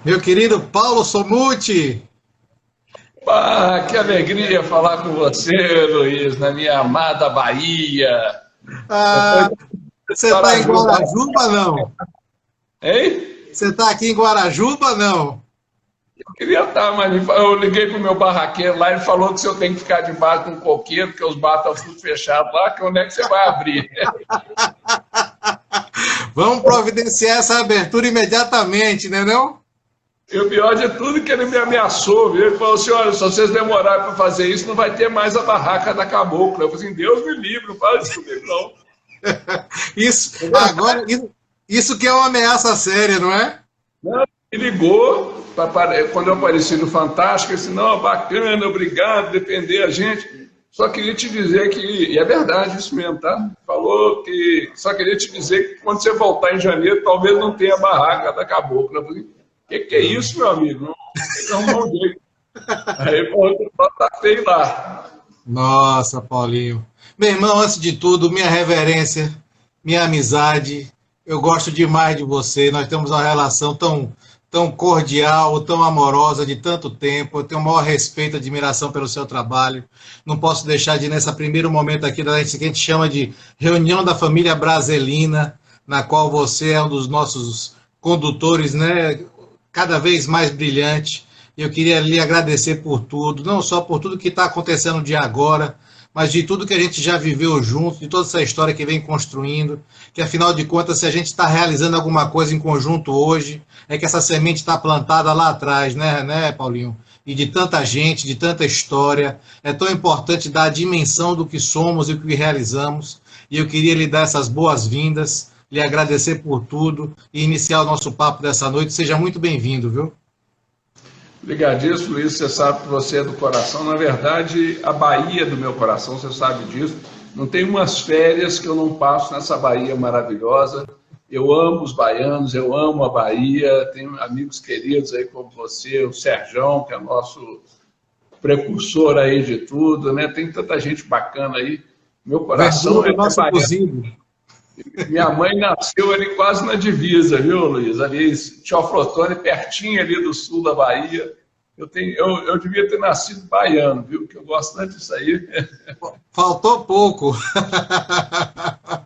Meu querido Paulo Somuti. Ah, que alegria falar com você, Luiz, na minha amada Bahia. Depois Ah, você de está em Arajuba, Guarajuba, não? hein? Você está aqui em Guarajuba, não? Eu queria estar, mas eu liguei pro meu barraqueiro lá, ele falou que se eu tenho que ficar debaixo de um coqueiro, porque os bares estão tudo fechados lá, que onde é que você vai abrir? Vamos providenciar essa abertura imediatamente, né não? E o pior de tudo é que ele me ameaçou, viu? Ele falou assim, olha, se vocês demorarem para fazer isso, não vai ter mais a barraca da cabocla. Eu falei assim, Deus me livre, não fala isso comigo, não. Isso, agora, isso que é uma ameaça séria, não é? Não, me ligou quando eu apareci no Fantástico, ele disse, não, bacana, obrigado, defender a gente. Só queria te dizer que, e é verdade isso mesmo, tá? Falou que só queria te dizer que quando você voltar em janeiro, talvez não tenha barraca da cabocla. Eu falei, que é isso, meu amigo? Não tem que arrumar um jeito. Aí ele falou, tá feio lá. Nossa, Paulinho. Meu irmão, antes de tudo, minha reverência, minha amizade. Eu gosto demais de você. Nós temos uma relação tão cordial, tão amorosa de tanto tempo. Eu tenho o maior respeito e admiração pelo seu trabalho. Não posso deixar de, nesse primeiro momento aqui, da gente, que a gente chama de reunião da família Braselina, na qual você é um dos nossos condutores, né? Cada vez mais brilhante. Eu queria lhe agradecer por tudo, não só por tudo que está acontecendo de agora, mas de tudo que a gente já viveu junto, de toda essa história que vem construindo, que afinal de contas, se a gente está realizando alguma coisa em conjunto hoje, é que essa semente está plantada lá atrás, né, Paulinho? E de tanta gente, de tanta história, é tão importante dar a dimensão do que somos e o que realizamos, e eu queria lhe dar essas boas-vindas, lhe agradecer por tudo e iniciar o nosso papo dessa noite. Seja muito bem-vindo, viu? Obrigadíssimo, Luiz. Você sabe que você é do coração. Na verdade, a Bahia é do meu coração, você sabe disso. Não tem umas férias que eu não passo nessa Bahia maravilhosa. Eu amo os baianos, eu amo a Bahia. Tenho amigos queridos aí como você, o Serjão, que é nosso precursor aí de tudo, né? Tem tanta gente bacana aí. Meu Verdura coração do é nosso baiano. cozido. Minha mãe nasceu ali quase na divisa, viu, Luiz? Ali, Teoflotone, pertinho ali do sul da Bahia. Eu devia ter nascido baiano, viu? Que eu gosto tanto disso aí. Faltou pouco.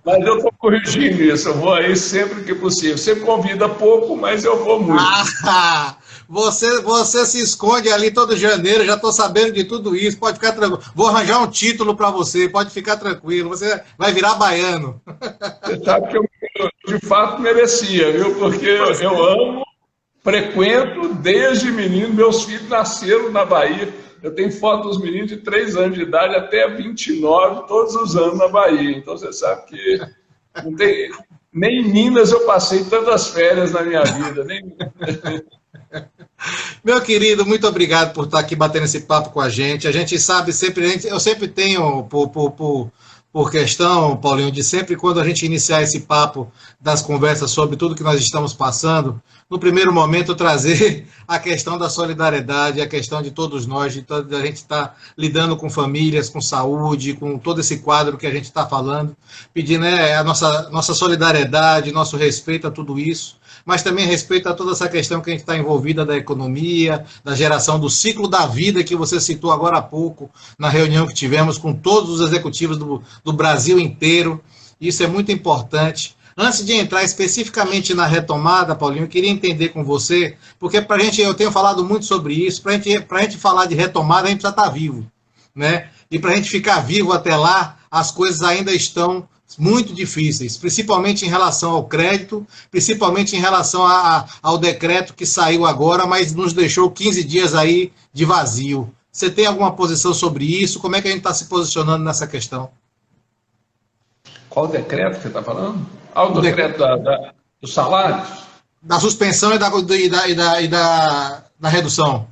Mas eu estou corrigindo isso, eu vou aí sempre que possível. Você convida pouco, mas eu vou muito. Ah, você se esconde ali todo janeiro, já estou sabendo de tudo isso. Pode ficar tranquilo. Vou arranjar um título para você, pode ficar tranquilo. Você vai virar baiano. Você sabe que eu de fato merecia, viu? Porque eu amo, frequento desde menino. Meus filhos nasceram na Bahia. Eu tenho foto dos meninos de 3 anos de idade até 29, todos os anos na Bahia. Então você sabe que não tem, nem em Minas eu passei tantas férias na minha vida. Nem... Meu querido, muito obrigado por estar aqui batendo esse papo com a gente. A gente sabe sempre, eu sempre tenho por questão, Paulinho, de sempre quando a gente iniciar esse papo das conversas sobre tudo que nós estamos passando, no primeiro momento trazer a questão da solidariedade, a questão de todos nós, de a gente estar lidando com famílias, com saúde, com todo esse quadro que a gente está falando, pedir, né, a nossa solidariedade, nosso respeito a tudo isso, mas também respeito a toda essa questão que a gente está envolvida da economia, da geração do ciclo da vida que você citou agora há pouco, na reunião que tivemos com todos os executivos do Brasil inteiro. Isso é muito importante. Antes de entrar especificamente na retomada, Paulinho, eu queria entender com você, porque para a gente, eu tenho falado muito sobre isso, para a gente falar de retomada, a gente precisa estar vivo, né? E para a gente ficar vivo até lá, as coisas ainda estão muito difíceis, principalmente em relação ao crédito, principalmente em relação ao decreto que saiu agora, mas nos deixou 15 dias aí de vazio. Você tem alguma posição sobre isso? Como é que a gente está se posicionando nessa questão? Qual decreto que você está falando? Ah, o O decreto decreto dos salários? da suspensão da redução.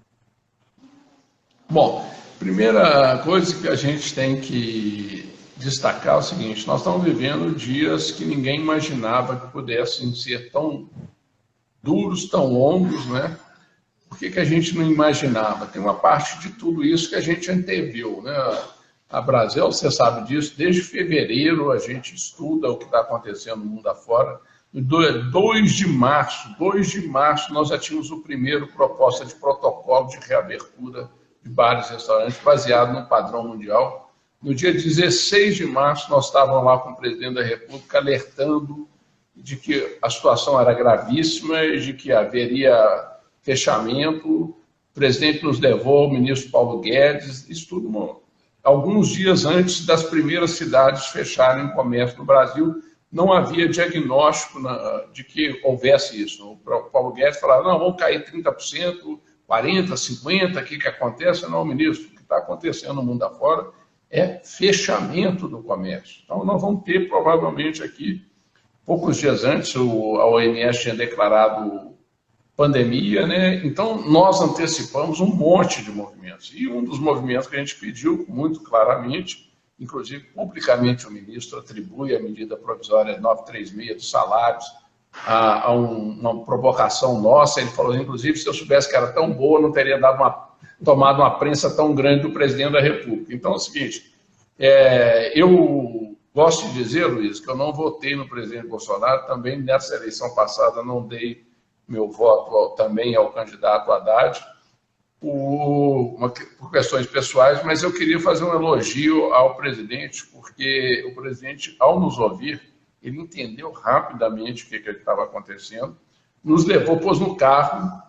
Bom, primeira coisa que a gente tem que destacar é o seguinte: nós estamos vivendo dias que ninguém imaginava que pudessem ser tão duros, tão longos, né? Por que a gente não imaginava? Tem uma parte de tudo isso que a gente anteviu, né? A Brasil, você sabe disso, desde fevereiro a gente estuda o que está acontecendo no mundo afora. 2 de março, nós já tínhamos o primeiro proposta de protocolo de reabertura de bares e restaurantes baseado no padrão mundial. No dia 16 de março, nós estávamos lá com o presidente da República alertando de que a situação era gravíssima e de que haveria fechamento. O presidente nos levou ao ministro Paulo Guedes, isso tudo alguns dias antes das primeiras cidades fecharem o comércio no Brasil. Não havia diagnóstico de que houvesse isso. O Paulo Guedes falava, não, vamos cair 30%, 40%, 50%, o que acontece? Não, ministro, o que está acontecendo no mundo afora é fechamento do comércio. Então, nós vamos ter, provavelmente, aqui, poucos dias antes, a OMS tinha declarado pandemia, né? Então, nós antecipamos um monte de movimentos. E um dos movimentos que a gente pediu, muito claramente, inclusive, publicamente, o ministro atribui a medida provisória 936 dos salários a uma provocação nossa. Ele falou, inclusive, se eu soubesse que era tão boa, não teria tomado uma prensa tão grande do presidente da República. Então, é o seguinte, eu gosto de dizer, Luiz, que eu não votei no presidente Bolsonaro, também nessa eleição passada não dei meu voto também ao candidato Haddad, por questões pessoais, mas eu queria fazer um elogio ao presidente, porque o presidente, ao nos ouvir, ele entendeu rapidamente o que estava acontecendo, nos levou, pôs no carro,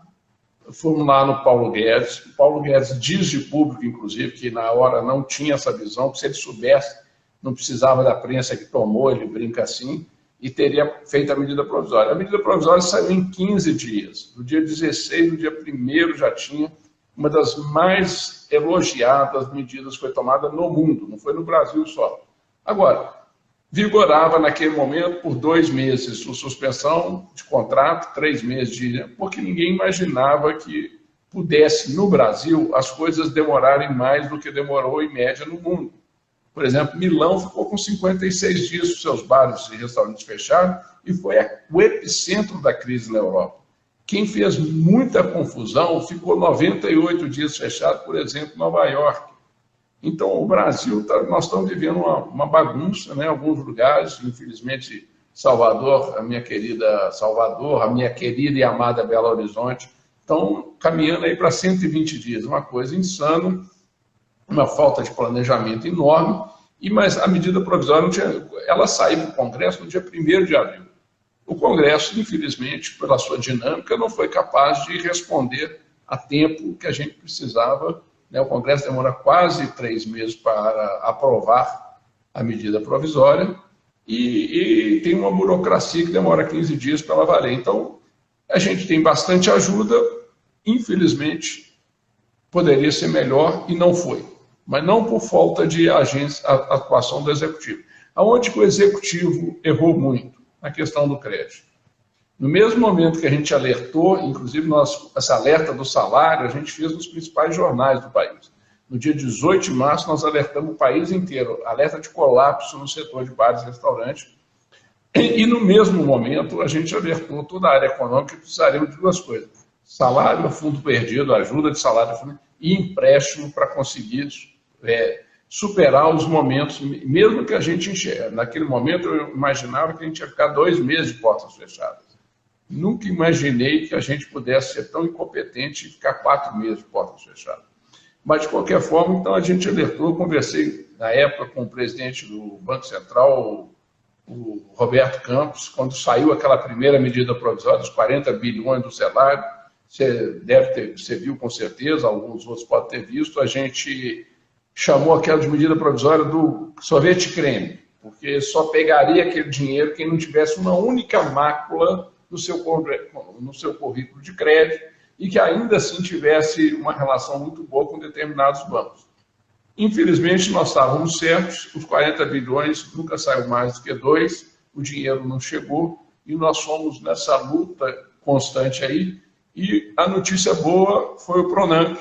fomos lá no Paulo Guedes. O Paulo Guedes diz de público, inclusive, que na hora não tinha essa visão, que se ele soubesse, não precisava da prensa que tomou, ele brinca assim, e teria feito a medida provisória. A medida provisória saiu em 15 dias. No dia 16, no dia 1º, já tinha uma das mais elogiadas medidas que foi tomada no mundo, não foi no Brasil só. Agora, vigorava naquele momento por 2 meses a suspensão de contrato, 3 meses porque ninguém imaginava que pudesse, no Brasil, as coisas demorarem mais do que demorou em média no mundo. Por exemplo, Milão ficou com 56 dias os seus bares e restaurantes fechados e foi o epicentro da crise na Europa. Quem fez muita confusão ficou 98 dias fechado, por exemplo, Nova York. Então, o Brasil, nós estamos vivendo uma bagunça, né, em alguns lugares, infelizmente, Salvador, a minha querida e amada Belo Horizonte, estão caminhando aí para 120 dias, uma coisa insana, uma falta de planejamento enorme, mas a medida provisória, ela saiu para o Congresso no dia 1º de abril. O Congresso, infelizmente, pela sua dinâmica, não foi capaz de responder a tempo que a gente precisava. O Congresso demora quase 3 meses para aprovar a medida provisória e tem uma burocracia que demora 15 dias para ela valer. Então, a gente tem bastante ajuda, infelizmente, poderia ser melhor e não foi. Mas não por falta de atuação do Executivo. Aonde que o Executivo errou muito? Na questão do crédito. No mesmo momento que a gente alertou, inclusive essa alerta do salário, a gente fez nos principais jornais do país. No dia 18 de março, nós alertamos o país inteiro, alerta de colapso no setor de bares e restaurantes. E no mesmo momento, a gente alertou toda a área econômica que precisariam de 2 coisas. Salário, fundo perdido, ajuda de salário e empréstimo para conseguir superar os momentos, mesmo que a gente enxerga. Naquele momento, eu imaginava que a gente ia ficar 2 meses de portas fechadas. Nunca imaginei que a gente pudesse ser tão incompetente e ficar 4 meses de portas fechadas. Mas, de qualquer forma, então, a gente alertou, conversei, na época, com o presidente do Banco Central, o Roberto Campos, quando saiu aquela primeira medida provisória dos 40 bilhões do salário. Você viu com certeza, alguns outros podem ter visto, a gente chamou aquela de medida provisória do sorvete creme, porque só pegaria aquele dinheiro quem não tivesse uma única mácula no seu currículo de crédito e que ainda assim tivesse uma relação muito boa com determinados bancos. Infelizmente, nós estávamos certos, os 40 bilhões nunca saiu mais do que 2, o dinheiro não chegou e nós fomos nessa luta constante aí. E a notícia boa foi o Pronamp,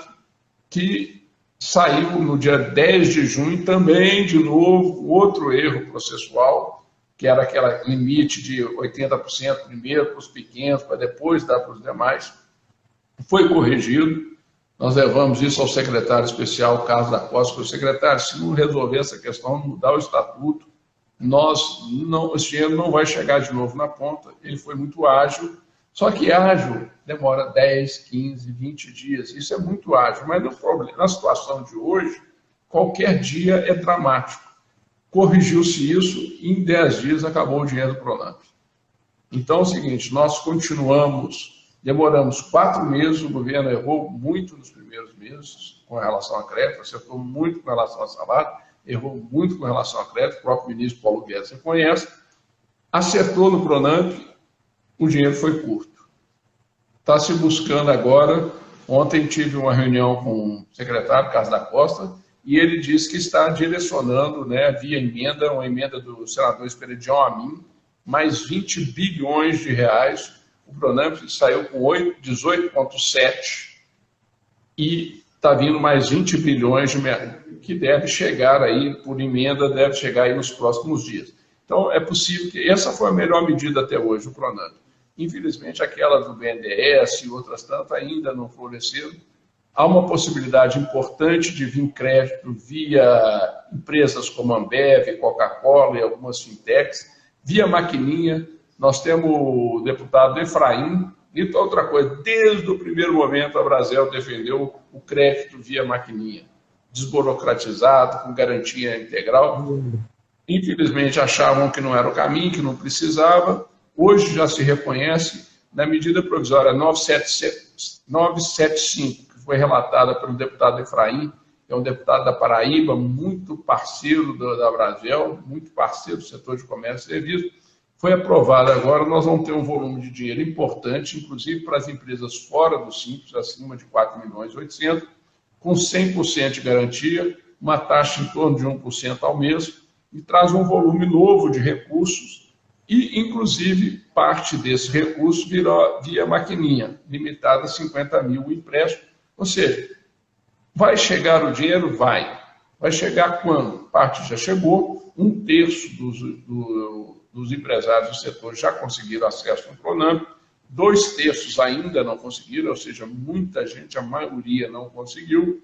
que saiu no dia 10 de junho, também, de novo, outro erro processual, que era aquele limite de 80% primeiro para os pequenos, para depois dar para os demais. Foi corrigido, nós levamos isso ao secretário especial, Carlos da Costa, que o secretário, se não resolver essa questão, mudar o estatuto, esse dinheiro não vai chegar de novo na ponta. Ele foi muito ágil, só que ágil demora 10, 15, 20 dias. Isso é muito ágil, mas na situação de hoje, qualquer dia é dramático. Corrigiu-se isso e em 10 dias acabou o dinheiro do Pronamp. Então é o seguinte, nós demoramos 4 meses, o governo errou muito nos primeiros meses com relação a crédito, acertou muito com relação a salário, errou muito com relação a crédito, o próprio ministro Paulo Guedes reconhece, acertou no Pronamp, o dinheiro foi curto. Está se buscando agora, ontem tive uma reunião com o secretário Carlos da Costa, e ele disse que está direcionando, né, via emenda, uma emenda do senador Esperidião Amin, mais 20 bilhões de reais. O Pronamp saiu com 18,7 e está vindo mais 20 bilhões que deve chegar aí, por emenda, deve chegar aí nos próximos dias. Então, é possível que essa foi a melhor medida até hoje, o Pronamp. Infelizmente, aquela do BNDES e outras tantas ainda não floresceram. Há uma possibilidade importante de vir crédito via empresas como Ambev, Coca-Cola e algumas fintechs, via maquininha. Nós temos o deputado Efraim, e outra coisa, desde o primeiro momento a Brasel defendeu o crédito via maquininha, desburocratizado, com garantia integral. Infelizmente achavam que não era o caminho, que não precisava. Hoje já se reconhece na medida provisória 975, que foi relatada pelo deputado Efraim, que é um deputado da Paraíba, muito parceiro da Brasel, muito parceiro do setor de comércio e serviço. Foi aprovada agora, nós vamos ter um volume de dinheiro importante, inclusive para as empresas fora do Simples, acima de 4.800.000, com 100% de garantia, uma taxa em torno de 1% ao mês, e traz um volume novo de recursos, e inclusive parte desse recurso virá via maquininha, limitada a 50 mil o empréstimo. Ou seja, vai chegar o dinheiro? Vai. Vai chegar quando? Parte já chegou, 1/3 dos empresários do setor já conseguiram acesso ao Pronamp, 2/3 ainda não conseguiram, ou seja, muita gente, a maioria não conseguiu.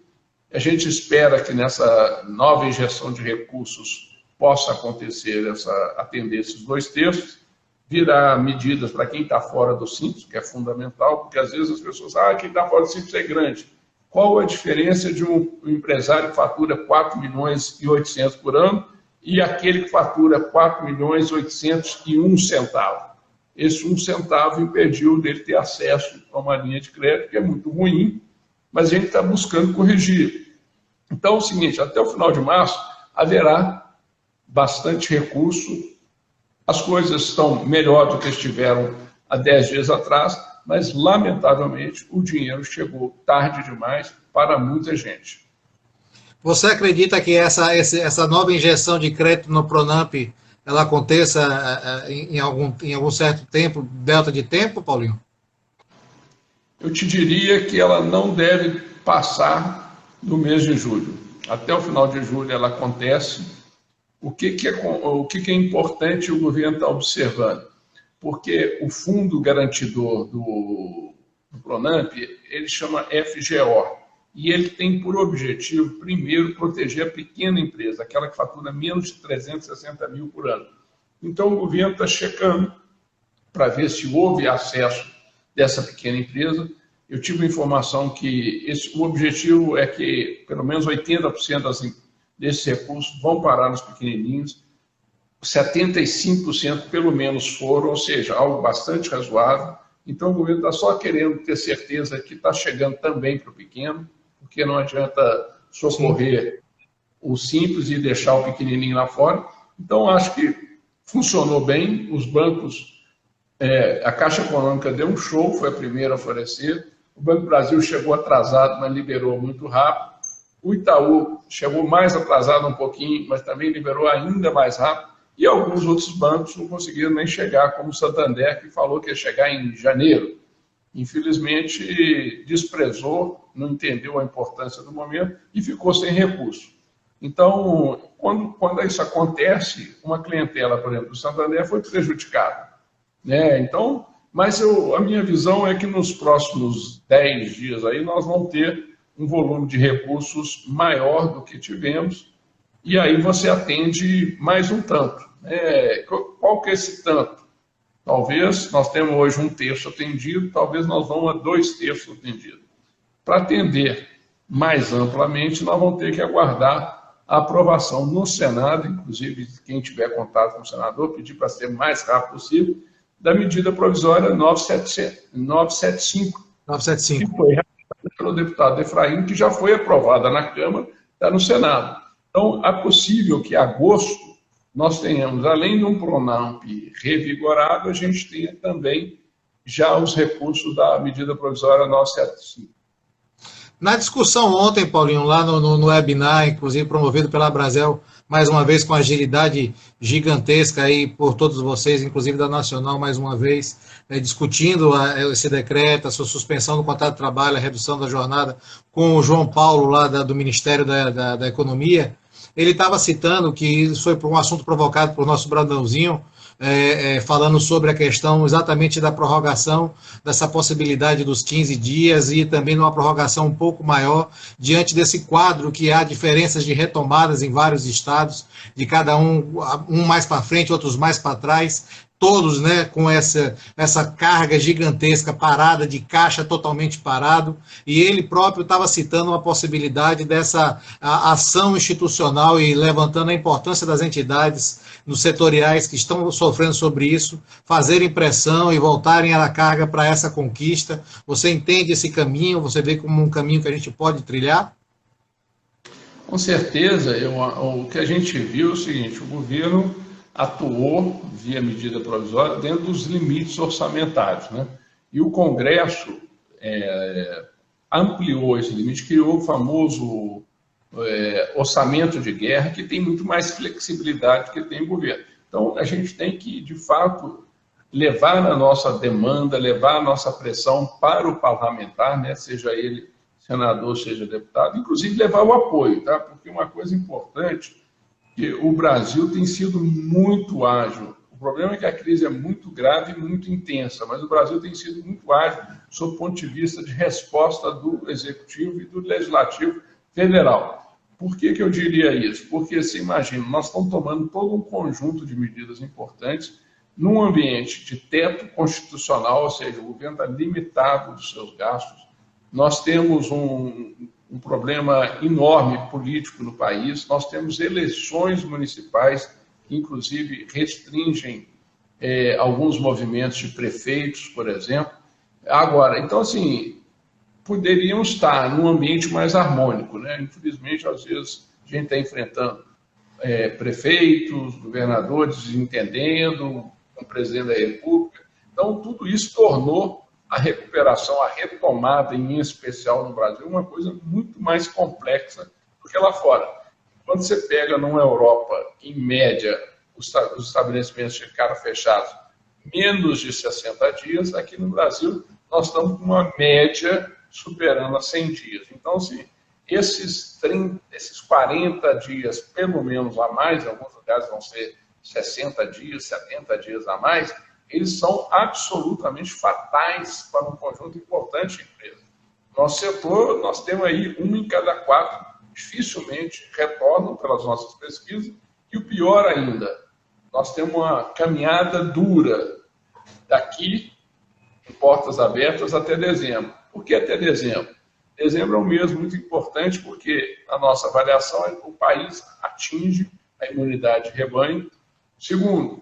A gente espera que nessa nova injeção de recursos possa acontecer, atender esses 2/3, virá medidas para quem está fora do Simples, que é fundamental, porque às vezes as pessoas quem está fora do Simples é grande. Qual a diferença de um empresário que fatura 4.800.000 por ano e aquele que fatura 4.801.000? Esse 1 centavo impediu dele ter acesso a uma linha de crédito, que é muito ruim, mas a gente está buscando corrigir. Então é o seguinte, até o final de março haverá bastante recurso, as coisas estão melhor do que estiveram há 10 dias atrás, mas, lamentavelmente, o dinheiro chegou tarde demais para muita gente. Você acredita que essa nova injeção de crédito no Pronamp ela aconteça em algum certo tempo, delta de tempo, Paulinho? Eu te diria que ela não deve passar do mês de julho. Até o final de julho ela acontece. O que é importante o governo estar observando? Porque o fundo garantidor do Pronamp, ele chama FGO, e ele tem por objetivo, primeiro, proteger a pequena empresa, aquela que fatura menos de 360 mil por ano. Então, o governo está checando para ver se houve acesso dessa pequena empresa. Eu tive informação que o objetivo é que pelo menos 80% desses recursos vão parar nos pequenininhos, 75% pelo menos foram, ou seja, algo bastante razoável. Então o governo está só querendo ter certeza que está chegando também para o pequeno, porque não adianta socorrer o simples e deixar o pequenininho lá fora. Então acho que funcionou bem, os bancos, a Caixa Econômica deu um show, foi a primeira a oferecer, o Banco do Brasil chegou atrasado, mas liberou muito rápido. O Itaú chegou mais atrasado um pouquinho, mas também liberou ainda mais rápido. E alguns outros bancos não conseguiram nem chegar, como o Santander, que falou que ia chegar em janeiro. Infelizmente, desprezou, não entendeu a importância do momento e ficou sem recurso. Então, quando isso acontece, uma clientela, por exemplo, do Santander foi prejudicada. Então, mas a minha visão é que nos próximos 10 dias aí nós vamos ter um volume de recursos maior do que tivemos, e aí você atende mais um tanto. Qual que é esse tanto? Talvez nós temos hoje 1/3 atendido, talvez nós vamos a 2/3 atendido. Para atender mais amplamente, nós vamos ter que aguardar a aprovação no Senado, inclusive quem tiver contato com o senador, pedir para ser o mais rápido possível, da medida provisória 975, que foi realizada pelo deputado Efraim, que já foi aprovada na Câmara, está no Senado. Então, é possível que em agosto nós tenhamos, além de um Pronamp revigorado, a gente tenha também já os recursos da medida provisória 975. Na discussão ontem, Paulinho, lá no webinar, inclusive promovido pela Abrazel, mais uma vez com agilidade gigantesca aí por todos vocês, inclusive da Nacional, mais uma vez, discutindo esse decreto, a sua suspensão do contrato de trabalho, a redução da jornada, com o João Paulo, lá do Ministério da Economia. Ele estava citando que isso foi por um assunto provocado por nosso Brandãozinho, falando sobre a questão exatamente da prorrogação, dessa possibilidade dos 15 dias e também numa prorrogação um pouco maior, diante desse quadro que há diferenças de retomadas em vários estados, de cada um mais para frente, outros mais para trás, todos, né, com essa carga gigantesca parada, de caixa totalmente parado, e ele próprio estava citando uma possibilidade dessa ação institucional e levantando a importância das entidades nos setoriais que estão sofrendo sobre isso, fazerem pressão e voltarem a carga para essa conquista. Você entende esse caminho? Você vê como um caminho que a gente pode trilhar? Com certeza, o que a gente viu é o seguinte: o governo atuou via medida provisória dentro dos limites orçamentários, né? E o Congresso ampliou esse limite, criou o famoso orçamento de guerra, que tem muito mais flexibilidade do que tem o governo. Então, a gente tem que, de fato, levar a nossa demanda, levar a nossa pressão para o parlamentar, né? Seja ele senador, seja deputado, inclusive levar o apoio, tá? Porque uma coisa importante, que o Brasil tem sido muito ágil. O problema é que a crise é muito grave e muito intensa, mas o Brasil tem sido muito ágil sob o ponto de vista de resposta do Executivo e do Legislativo Federal. Por que eu diria isso? Porque, você imagina, nós estamos tomando todo um conjunto de medidas importantes num ambiente de teto constitucional, ou seja, o governo está limitado dos seus gastos. Nós temos um problema enorme político no país, nós temos eleições municipais que, inclusive, restringem alguns movimentos de prefeitos, por exemplo. Agora, então, assim, poderiam estar num ambiente mais harmônico, né? Infelizmente, às vezes, a gente está enfrentando prefeitos, governadores desentendendo, com o presidente da República. Então, tudo isso tornou a recuperação, a retomada, em especial no Brasil, uma coisa muito mais complexa do que lá fora. Quando você pega numa Europa, em média, os estabelecimentos ficaram fechados menos de 60 dias, aqui no Brasil nós estamos com uma média superando a 100 dias. Então, assim, esses 40 dias, pelo menos a mais, em alguns lugares vão ser 60 dias, 70 dias a mais, eles são absolutamente fatais para um conjunto importante de empresas. Nosso setor, nós temos aí 1 em cada 4 dificilmente retornam pelas nossas pesquisas, e o pior ainda, nós temos uma caminhada dura daqui, em portas abertas, até dezembro. Por que até dezembro? Dezembro é um mês muito importante porque a nossa avaliação é que o país atinge a imunidade de rebanho. Segundo,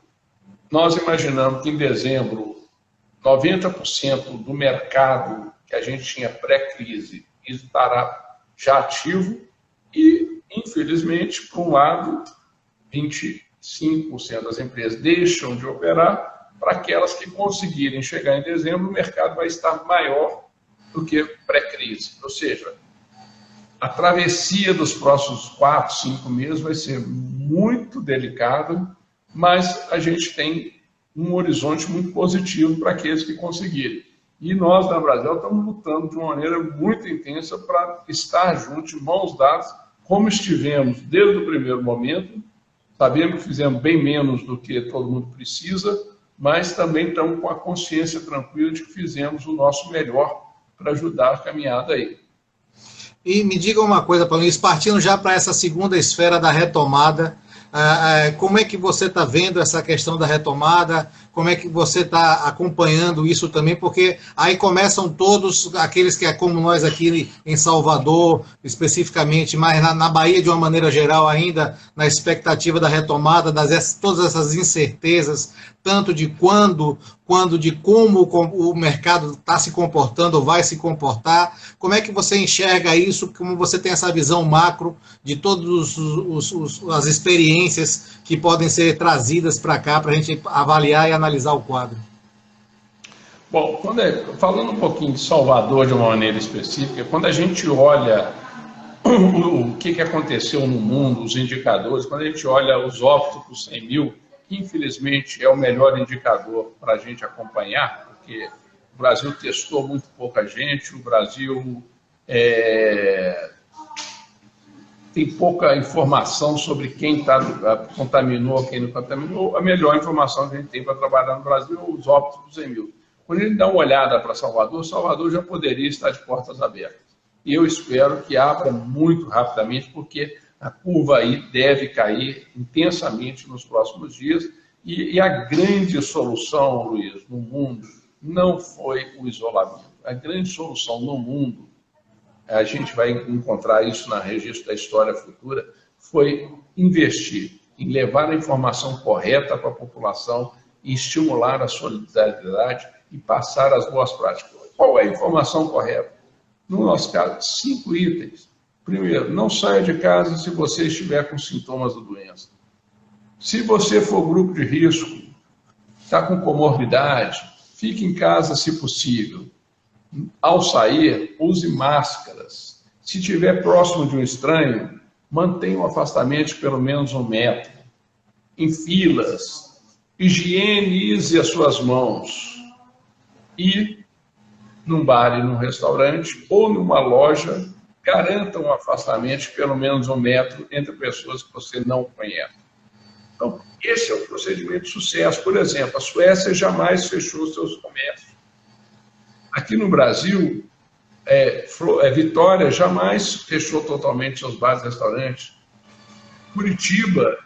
nós imaginamos que em dezembro 90% do mercado que a gente tinha pré-crise estará já ativo e, infelizmente, por um lado, 25% das empresas deixam de operar. Para aquelas que conseguirem chegar em dezembro, o mercado vai estar maior do que pré-crise. Ou seja, a travessia dos próximos 4, 5 meses vai ser muito delicada, mas a gente tem um horizonte muito positivo para aqueles que conseguirem. E nós, na Brasil, estamos lutando de uma maneira muito intensa para estar juntos, de mãos dadas, como estivemos desde o primeiro momento. Sabemos que fizemos bem menos do que todo mundo precisa, mas também estamos com a consciência tranquila de que fizemos o nosso melhor para ajudar a caminhada aí. E me diga uma coisa, Paulinho, partindo já para essa segunda esfera da retomada, como é que você está vendo essa questão da retomada? Como é que você está acompanhando isso também? Porque aí começam todos aqueles que é como nós aqui em Salvador, especificamente, mas na Bahia de uma maneira geral ainda, na expectativa da retomada, todas essas incertezas, tanto de quando de como o mercado está se comportando ou vai se comportar. Como é que você enxerga isso? Como você tem essa visão macro de todas as experiências que podem ser trazidas para cá para a gente avaliar e analisar o quadro? Bom, falando um pouquinho de Salvador de uma maneira específica, quando a gente olha o que aconteceu no mundo, os indicadores, quando a gente olha os óbitos por 100 mil, que infelizmente é o melhor indicador para a gente acompanhar, porque o Brasil testou muito pouca gente, o Brasil tem pouca informação sobre quem contaminou, quem não contaminou. A melhor informação que a gente tem para trabalhar no Brasil é os óbitos por 100 mil. Quando a gente dá uma olhada para Salvador, Salvador já poderia estar de portas abertas. E eu espero que abra muito rapidamente, porque a curva aí deve cair intensamente nos próximos dias. E a grande solução, Luiz, no mundo, não foi o isolamento. A grande solução no mundo, a gente vai encontrar isso na Registro da História Futura, foi investir em levar a informação correta para a população e estimular a solidariedade e passar as boas práticas. Qual é a informação correta? No nosso caso, 5 itens. Primeiro, não saia de casa se você estiver com sintomas da doença. Se você for grupo de risco, está com comorbidade, fique em casa se possível. Ao sair, use máscaras. Se estiver próximo de um estranho, mantenha um afastamento de pelo menos 1 metro. Em filas, higienize as suas mãos. E, num bar e num restaurante ou numa loja, garanta um afastamento de pelo menos 1 metro entre pessoas que você não conhece. Então, esse é o procedimento de sucesso. Por exemplo, a Suécia jamais fechou seus comércios. Aqui no Brasil, Vitória jamais fechou totalmente seus bares e restaurantes. Curitiba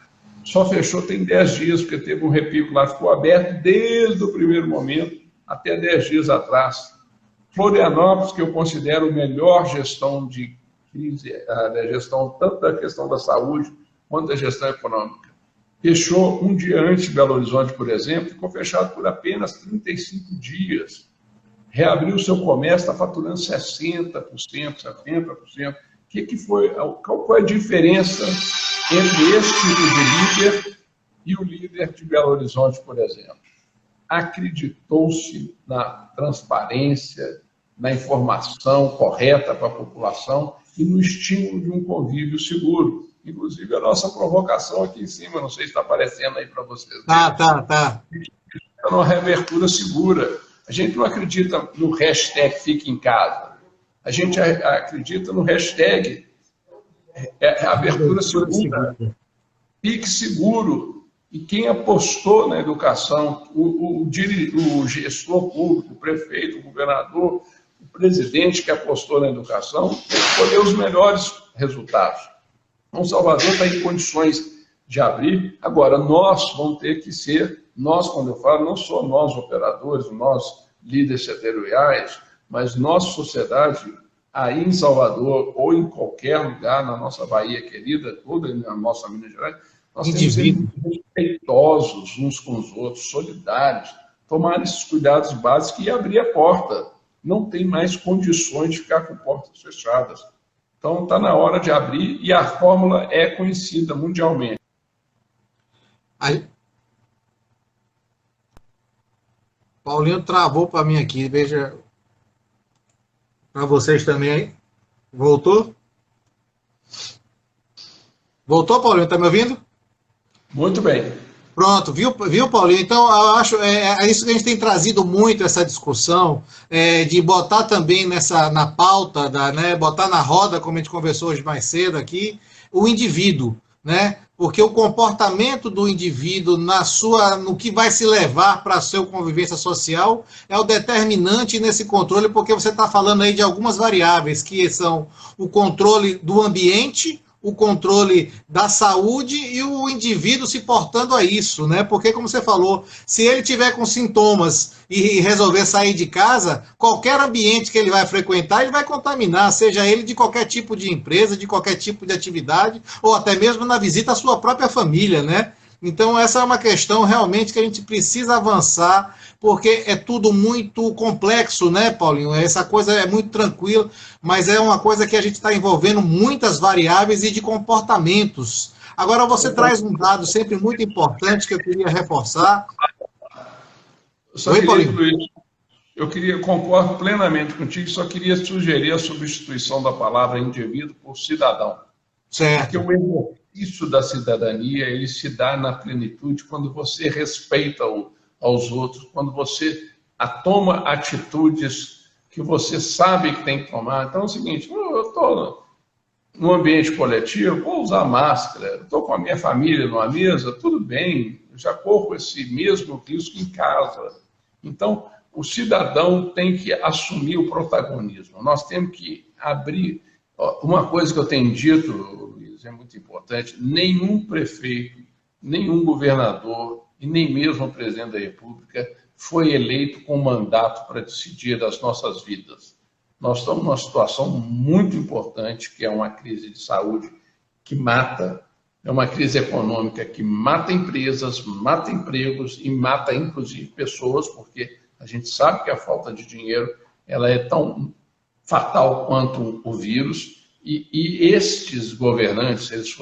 só fechou tem 10 dias, porque teve um repico lá, ficou aberto desde o primeiro momento até 10 dias atrás. Florianópolis, que eu considero a melhor gestão de crise, a gestão tanto da questão da saúde quanto da gestão econômica. Fechou um dia antes de Belo Horizonte, por exemplo, ficou fechado por apenas 35 dias. Reabriu o seu comércio, está faturando 60%, 70%. Qual foi a diferença entre esse tipo de líder e o líder de Belo Horizonte, por exemplo? Acreditou-se na transparência, na informação correta para a população e no estímulo de um convívio seguro. Inclusive, a nossa provocação aqui em cima, não sei se está aparecendo aí para vocês. Tá. É uma reabertura segura. A gente não acredita no hashtag Fique em Casa. A gente acredita no hashtag abertura segura. Fique seguro. E quem apostou na educação, o gestor público, o prefeito, o governador, o presidente que apostou na educação, escolheu os melhores resultados. Então, Salvador está em condições de abrir. Agora, nós vamos ter que ser, quando eu falo, não só nós operadores, nós líderes setoriais, mas nossa sociedade, aí em Salvador ou em qualquer lugar na nossa Bahia querida, toda na nossa Minas Gerais, nós temos que ser respeitosos uns com os outros, solidários, tomar esses cuidados básicos e abrir a porta. Não tem mais condições de ficar com portas fechadas. Então, está na hora de abrir e a fórmula é conhecida mundialmente. Paulinho travou para mim aqui, veja para vocês também. Voltou? Voltou, Paulinho? Está me ouvindo? Muito bem. Pronto, viu, Paulinho? Então, eu acho isso que a gente tem trazido muito, essa discussão, de botar também na pauta, botar na roda, como a gente conversou hoje mais cedo aqui, o indivíduo, né? porque o comportamento do indivíduo no que vai se levar para a sua convivência social é o determinante nesse controle, porque você está falando aí de algumas variáveis, que são o controle do ambiente, o controle da saúde e o indivíduo se portando a isso, né? Porque, como você falou, se ele tiver com sintomas e resolver sair de casa, qualquer ambiente que ele vai frequentar, ele vai contaminar, seja ele de qualquer tipo de empresa, de qualquer tipo de atividade, ou até mesmo na visita à sua própria família, né? Então, essa é uma questão realmente que a gente precisa avançar, porque é tudo muito complexo, né, Paulinho? Essa coisa é muito tranquila, mas é uma coisa que a gente está envolvendo muitas variáveis e de comportamentos. Agora, você traz um dado sempre muito importante que eu queria reforçar. Oi, Paulinho. Luiz, concordo plenamente contigo, só queria sugerir a substituição da palavra indivíduo por cidadão. Certo. Porque o exercício da cidadania, ele se dá na plenitude quando você respeita aos outros, quando você toma atitudes que você sabe que tem que tomar. Então é o seguinte, eu estou no ambiente coletivo, vou usar máscara, estou com a minha família numa mesa, tudo bem, já corro esse mesmo risco em casa. Então, o cidadão tem que assumir o protagonismo. Nós temos que abrir... Uma coisa que eu tenho dito, Luiz, é muito importante, nenhum prefeito, nenhum governador e nem mesmo o presidente da República foi eleito com mandato para decidir das nossas vidas. Nós estamos numa situação muito importante, que é uma crise de saúde que mata, é uma crise econômica que mata empresas, mata empregos e mata, inclusive, pessoas, porque a gente sabe que a falta de dinheiro ela é tão fatal quanto o vírus, e estes governantes, eles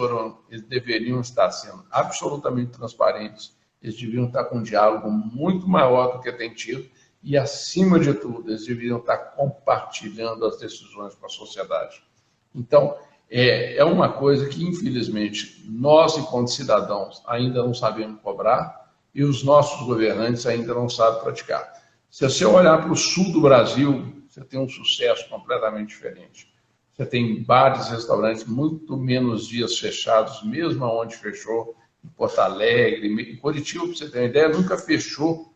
deveriam estar sendo absolutamente transparentes, eles deveriam estar com um diálogo muito maior do que tem tido, e, acima de tudo, eles deveriam estar compartilhando as decisões com a sociedade. Então, é uma coisa que, infelizmente, nós, enquanto cidadãos, ainda não sabemos cobrar, e os nossos governantes ainda não sabem praticar. Se você olhar para o sul do Brasil, você tem um sucesso completamente diferente. Você tem bares, restaurantes, muito menos dias fechados, mesmo onde fechou, em Porto Alegre, em Curitiba, para você ter uma ideia, nunca fechou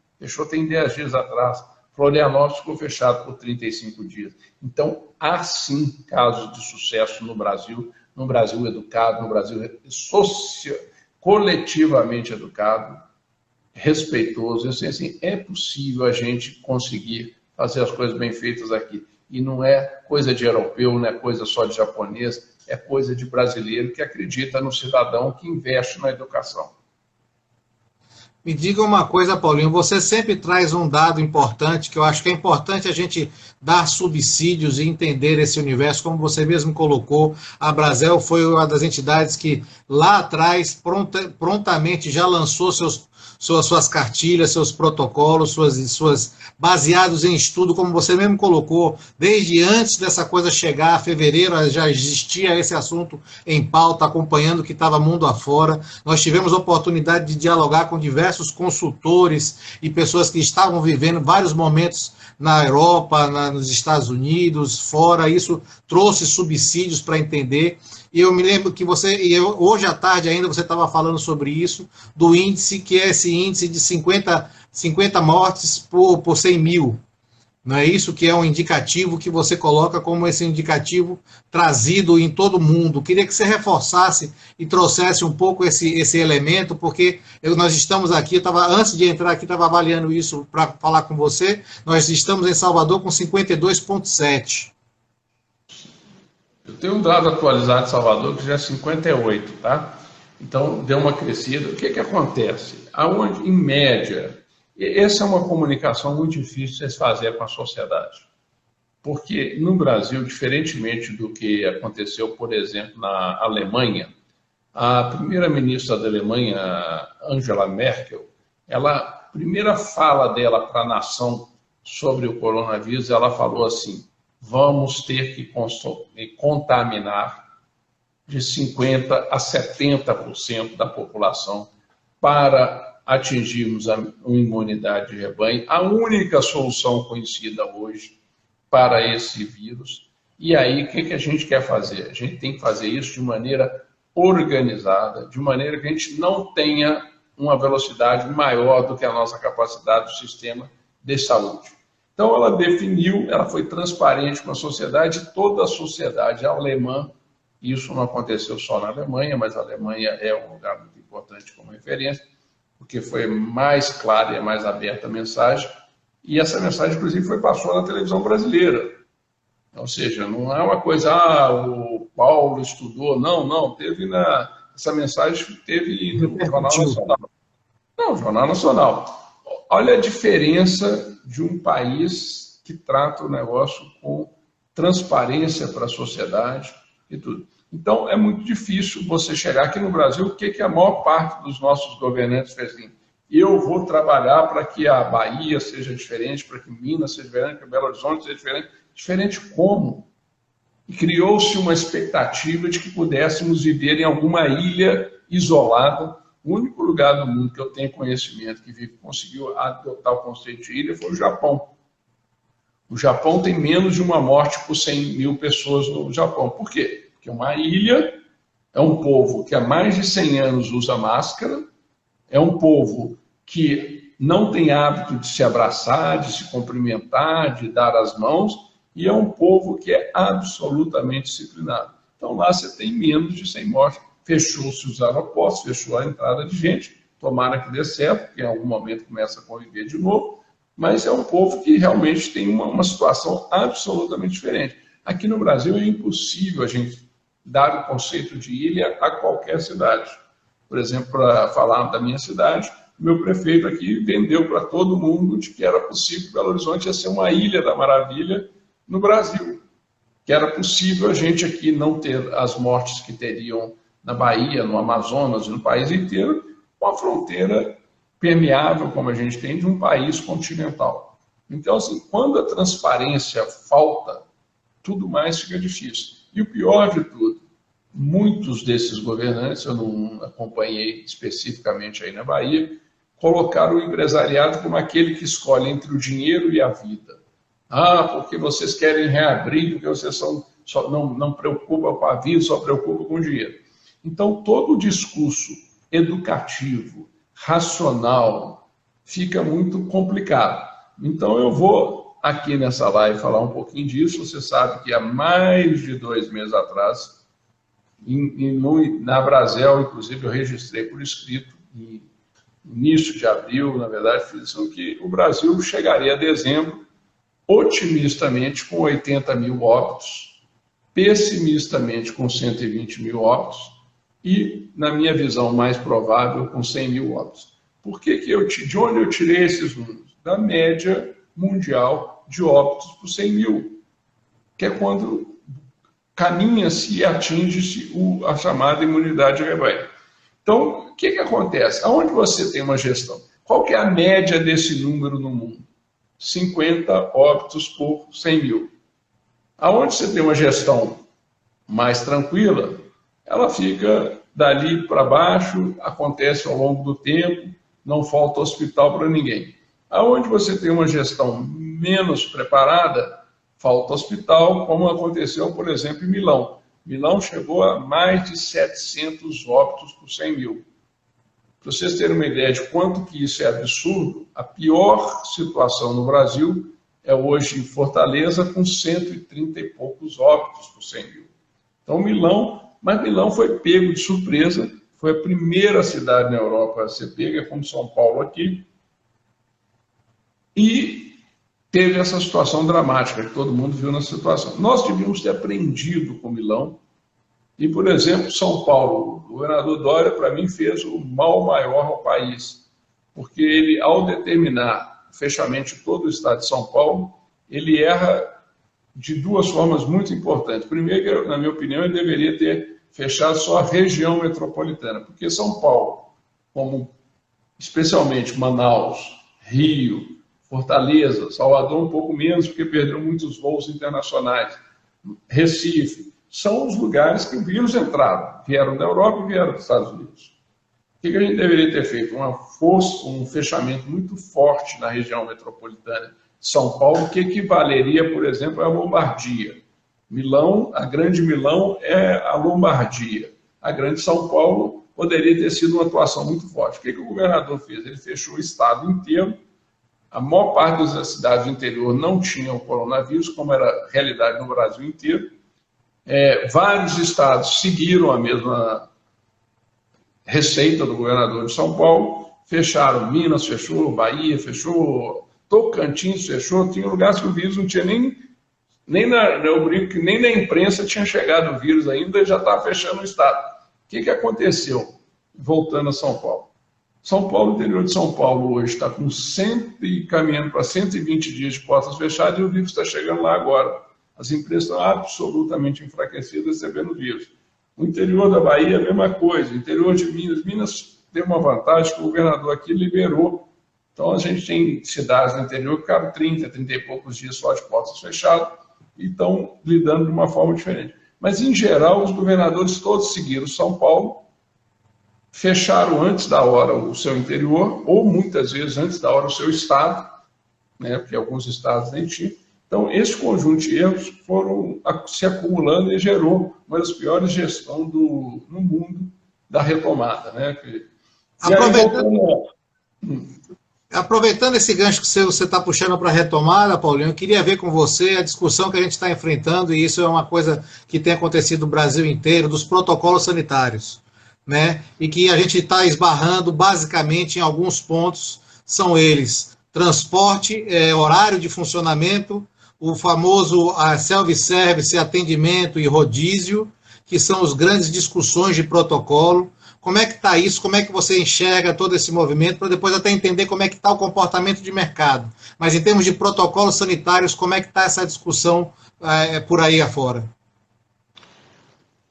tem 10 dias atrás. Florianópolis ficou fechado por 35 dias. Então, há sim casos de sucesso no Brasil educado, no Brasil coletivamente educado, respeitoso. Assim, é possível a gente conseguir fazer as coisas bem feitas aqui. E não é coisa de europeu, não é coisa só de japonês, é coisa de brasileiro que acredita no cidadão, que investe na educação. Me diga uma coisa, Paulinho, você sempre traz um dado importante, que eu acho que é importante a gente dar subsídios e entender esse universo, como você mesmo colocou. A Brasel foi uma das entidades que lá atrás prontamente já lançou suas cartilhas, seus protocolos, baseados em estudo, como você mesmo colocou, desde antes dessa coisa chegar, fevereiro já existia esse assunto em pauta, acompanhando o que estava mundo afora. Nós tivemos a oportunidade de dialogar com diversos consultores e pessoas que estavam vivendo vários momentos na Europa, nos Estados Unidos, fora. Isso trouxe subsídios para entender. E eu me lembro que hoje à tarde ainda você estava falando sobre isso, do índice, que é esse índice de 50 mortes por 100 mil. Não é isso que é um indicativo que você coloca como esse indicativo trazido em todo mundo. Queria que você reforçasse e trouxesse um pouco esse elemento, porque nós estamos aqui, antes de entrar aqui, estava avaliando isso para falar com você, nós estamos em Salvador com 52,7. Eu tenho um dado atualizado de Salvador que já é 58, tá? Então, deu uma crescida. O que acontece? Em média, essa é uma comunicação muito difícil de se fazer com a sociedade. Porque no Brasil, diferentemente do que aconteceu, por exemplo, na Alemanha, a primeira-ministra da Alemanha, Angela Merkel, a primeira fala dela para a nação sobre o coronavírus, ela falou assim: vamos ter que contaminar de 50% a 70% da população para atingirmos uma imunidade de rebanho, a única solução conhecida hoje para esse vírus. E aí, o que a gente quer fazer? A gente tem que fazer isso de maneira organizada, de maneira que a gente não tenha uma velocidade maior do que a nossa capacidade do sistema de saúde. Então, ela definiu, ela foi transparente com a sociedade, toda a sociedade alemã. Isso não aconteceu só na Alemanha, mas a Alemanha é um lugar muito importante como referência, porque foi mais clara e mais aberta a mensagem, e essa mensagem, inclusive, passou na televisão brasileira. Ou seja, não é uma coisa, o Paulo estudou, não, essa mensagem teve no Jornal Nacional. Não, Jornal Nacional. Olha a diferença de um país que trata o negócio com transparência para a sociedade e tudo. Então, é muito difícil você chegar aqui no Brasil, o que a maior parte dos nossos governantes fez assim? Eu vou trabalhar para que a Bahia seja diferente, para que Minas seja diferente, que Belo Horizonte seja diferente. Diferente como? E criou-se uma expectativa de que pudéssemos viver em alguma ilha isolada. O único lugar do mundo que eu tenho conhecimento que conseguiu adotar o conceito de ilha foi o Japão. O Japão tem menos de uma morte por 100 mil pessoas no Japão. Por quê? Porque uma ilha é um povo que há mais de 100 anos usa máscara, é um povo que não tem hábito de se abraçar, de se cumprimentar, de dar as mãos, e é um povo que é absolutamente disciplinado. Então lá você tem menos de 100 mortes. Fechou-se os aeroportos, fechou a entrada de gente, tomara que dê certo, porque em algum momento começa a conviver de novo, mas é um povo que realmente tem uma situação absolutamente diferente. Aqui no Brasil é impossível a gente dar o conceito de ilha a qualquer cidade. Por exemplo, para falar da minha cidade, o meu prefeito aqui vendeu para todo mundo de que era possível que Belo Horizonte ia ser uma ilha da maravilha no Brasil, que era possível a gente aqui não ter as mortes que teriam na Bahia, no Amazonas e no país inteiro, com a fronteira permeável, como a gente tem, de um país continental. Então, assim, quando a transparência falta, tudo mais fica difícil. E o pior de tudo, muitos desses governantes, eu não acompanhei especificamente aí na Bahia, colocaram o empresariado como aquele que escolhe entre o dinheiro e a vida. Porque vocês querem reabrir, porque vocês não preocupam com a vida, só preocupam com o dinheiro. Então, todo o discurso educativo, racional, fica muito complicado. Então, eu vou aqui nessa live falar um pouquinho disso. Você sabe que há mais de 2 meses atrás, na Brasel, inclusive, eu registrei por escrito, no início de abril, na verdade, fiz isso, que o Brasil chegaria a dezembro, otimistamente, com 80 mil óbitos, pessimistamente, com 120 mil óbitos, e, na minha visão mais provável, com 100 mil óbitos. Por que de onde eu tirei esses números? Da média mundial de óbitos por 100 mil, que é quando caminha-se e atinge-se a chamada imunidade de rebanho. Então, o que acontece? Aonde você tem uma gestão? Qual que é a média desse número no mundo? 50 óbitos por 100 mil. Aonde você tem uma gestão mais tranquila, ela fica dali para baixo, acontece ao longo do tempo, não falta hospital para ninguém. Aonde você tem uma gestão menos preparada, falta hospital, como aconteceu, por exemplo, em Milão. Milão chegou a mais de 700 óbitos por 100 mil. Para vocês terem uma ideia de quanto que isso é absurdo, a pior situação no Brasil é hoje em Fortaleza, com 130 e poucos óbitos por 100 mil. Então, Milão foi pego de surpresa, foi a primeira cidade na Europa a ser pega, como São Paulo aqui, e teve essa situação dramática, que todo mundo viu na situação. Nós devíamos ter aprendido com Milão, e, por exemplo, São Paulo, o governador Dória, para mim, fez o mal maior ao país, porque ele, ao determinar o fechamento de todo o estado de São Paulo, ele erra de 2 formas muito importantes. Primeiro, na minha opinião, ele deveria ter fechado só a região metropolitana, porque São Paulo, como especialmente Manaus, Rio, Fortaleza, Salvador um pouco menos, porque perdeu muitos voos internacionais, Recife, são os lugares que o vírus entraram, vieram da Europa e vieram dos Estados Unidos. O que a gente deveria ter feito? Um fechamento muito forte na região metropolitana de São Paulo, que equivaleria, por exemplo, à Lombardia. Milão, a grande Milão é a Lombardia. a Grande São Paulo poderia ter sido uma atuação muito forte. O que o governador fez? Ele fechou o estado inteiro. A maior parte das cidades do interior não tinham coronavírus, como era a realidade no Brasil inteiro. Vários estados seguiram a mesma receita do governador de São Paulo, fecharam. Minas fechou, Bahia fechou, Tocantins fechou. Tinha lugares que o vírus não tinha eu brinco que nem na imprensa tinha chegado o vírus ainda e já estava fechando o estado. O que aconteceu? Voltando a São Paulo. São Paulo, o interior de São Paulo hoje está com caminhando para 120 dias de portas fechadas e o vírus está chegando lá agora. As empresas estão absolutamente enfraquecidas recebendo o vírus. O interior da Bahia, a mesma coisa. O interior de Minas. Minas tem uma vantagem que o governador aqui liberou. Então, a gente tem cidades no interior que ficaram 30 e poucos dias só de portas fechadas e estão lidando de uma forma diferente. Mas, em geral, os governadores todos seguiram São Paulo, fecharam antes da hora o seu interior, ou muitas vezes antes da hora o seu estado, né, porque alguns estados nem tinham. Então, esse conjunto de erros foram se acumulando e gerou uma das piores gestões no mundo da retomada. Né? Aproveitando esse gancho que você está puxando para a retomada, Paulinho, eu queria ver com você a discussão que a gente está enfrentando, e isso é uma coisa que tem acontecido no Brasil inteiro, dos protocolos sanitários, né? E que a gente está esbarrando basicamente em alguns pontos, são eles: transporte, horário de funcionamento, o famoso self-service, atendimento e rodízio, que são as grandes discussões de protocolo. Como é que está isso? Como é que você enxerga todo esse movimento, para depois até entender como é que está o comportamento de mercado? Mas em termos de protocolos sanitários, como é que está essa discussão por aí afora?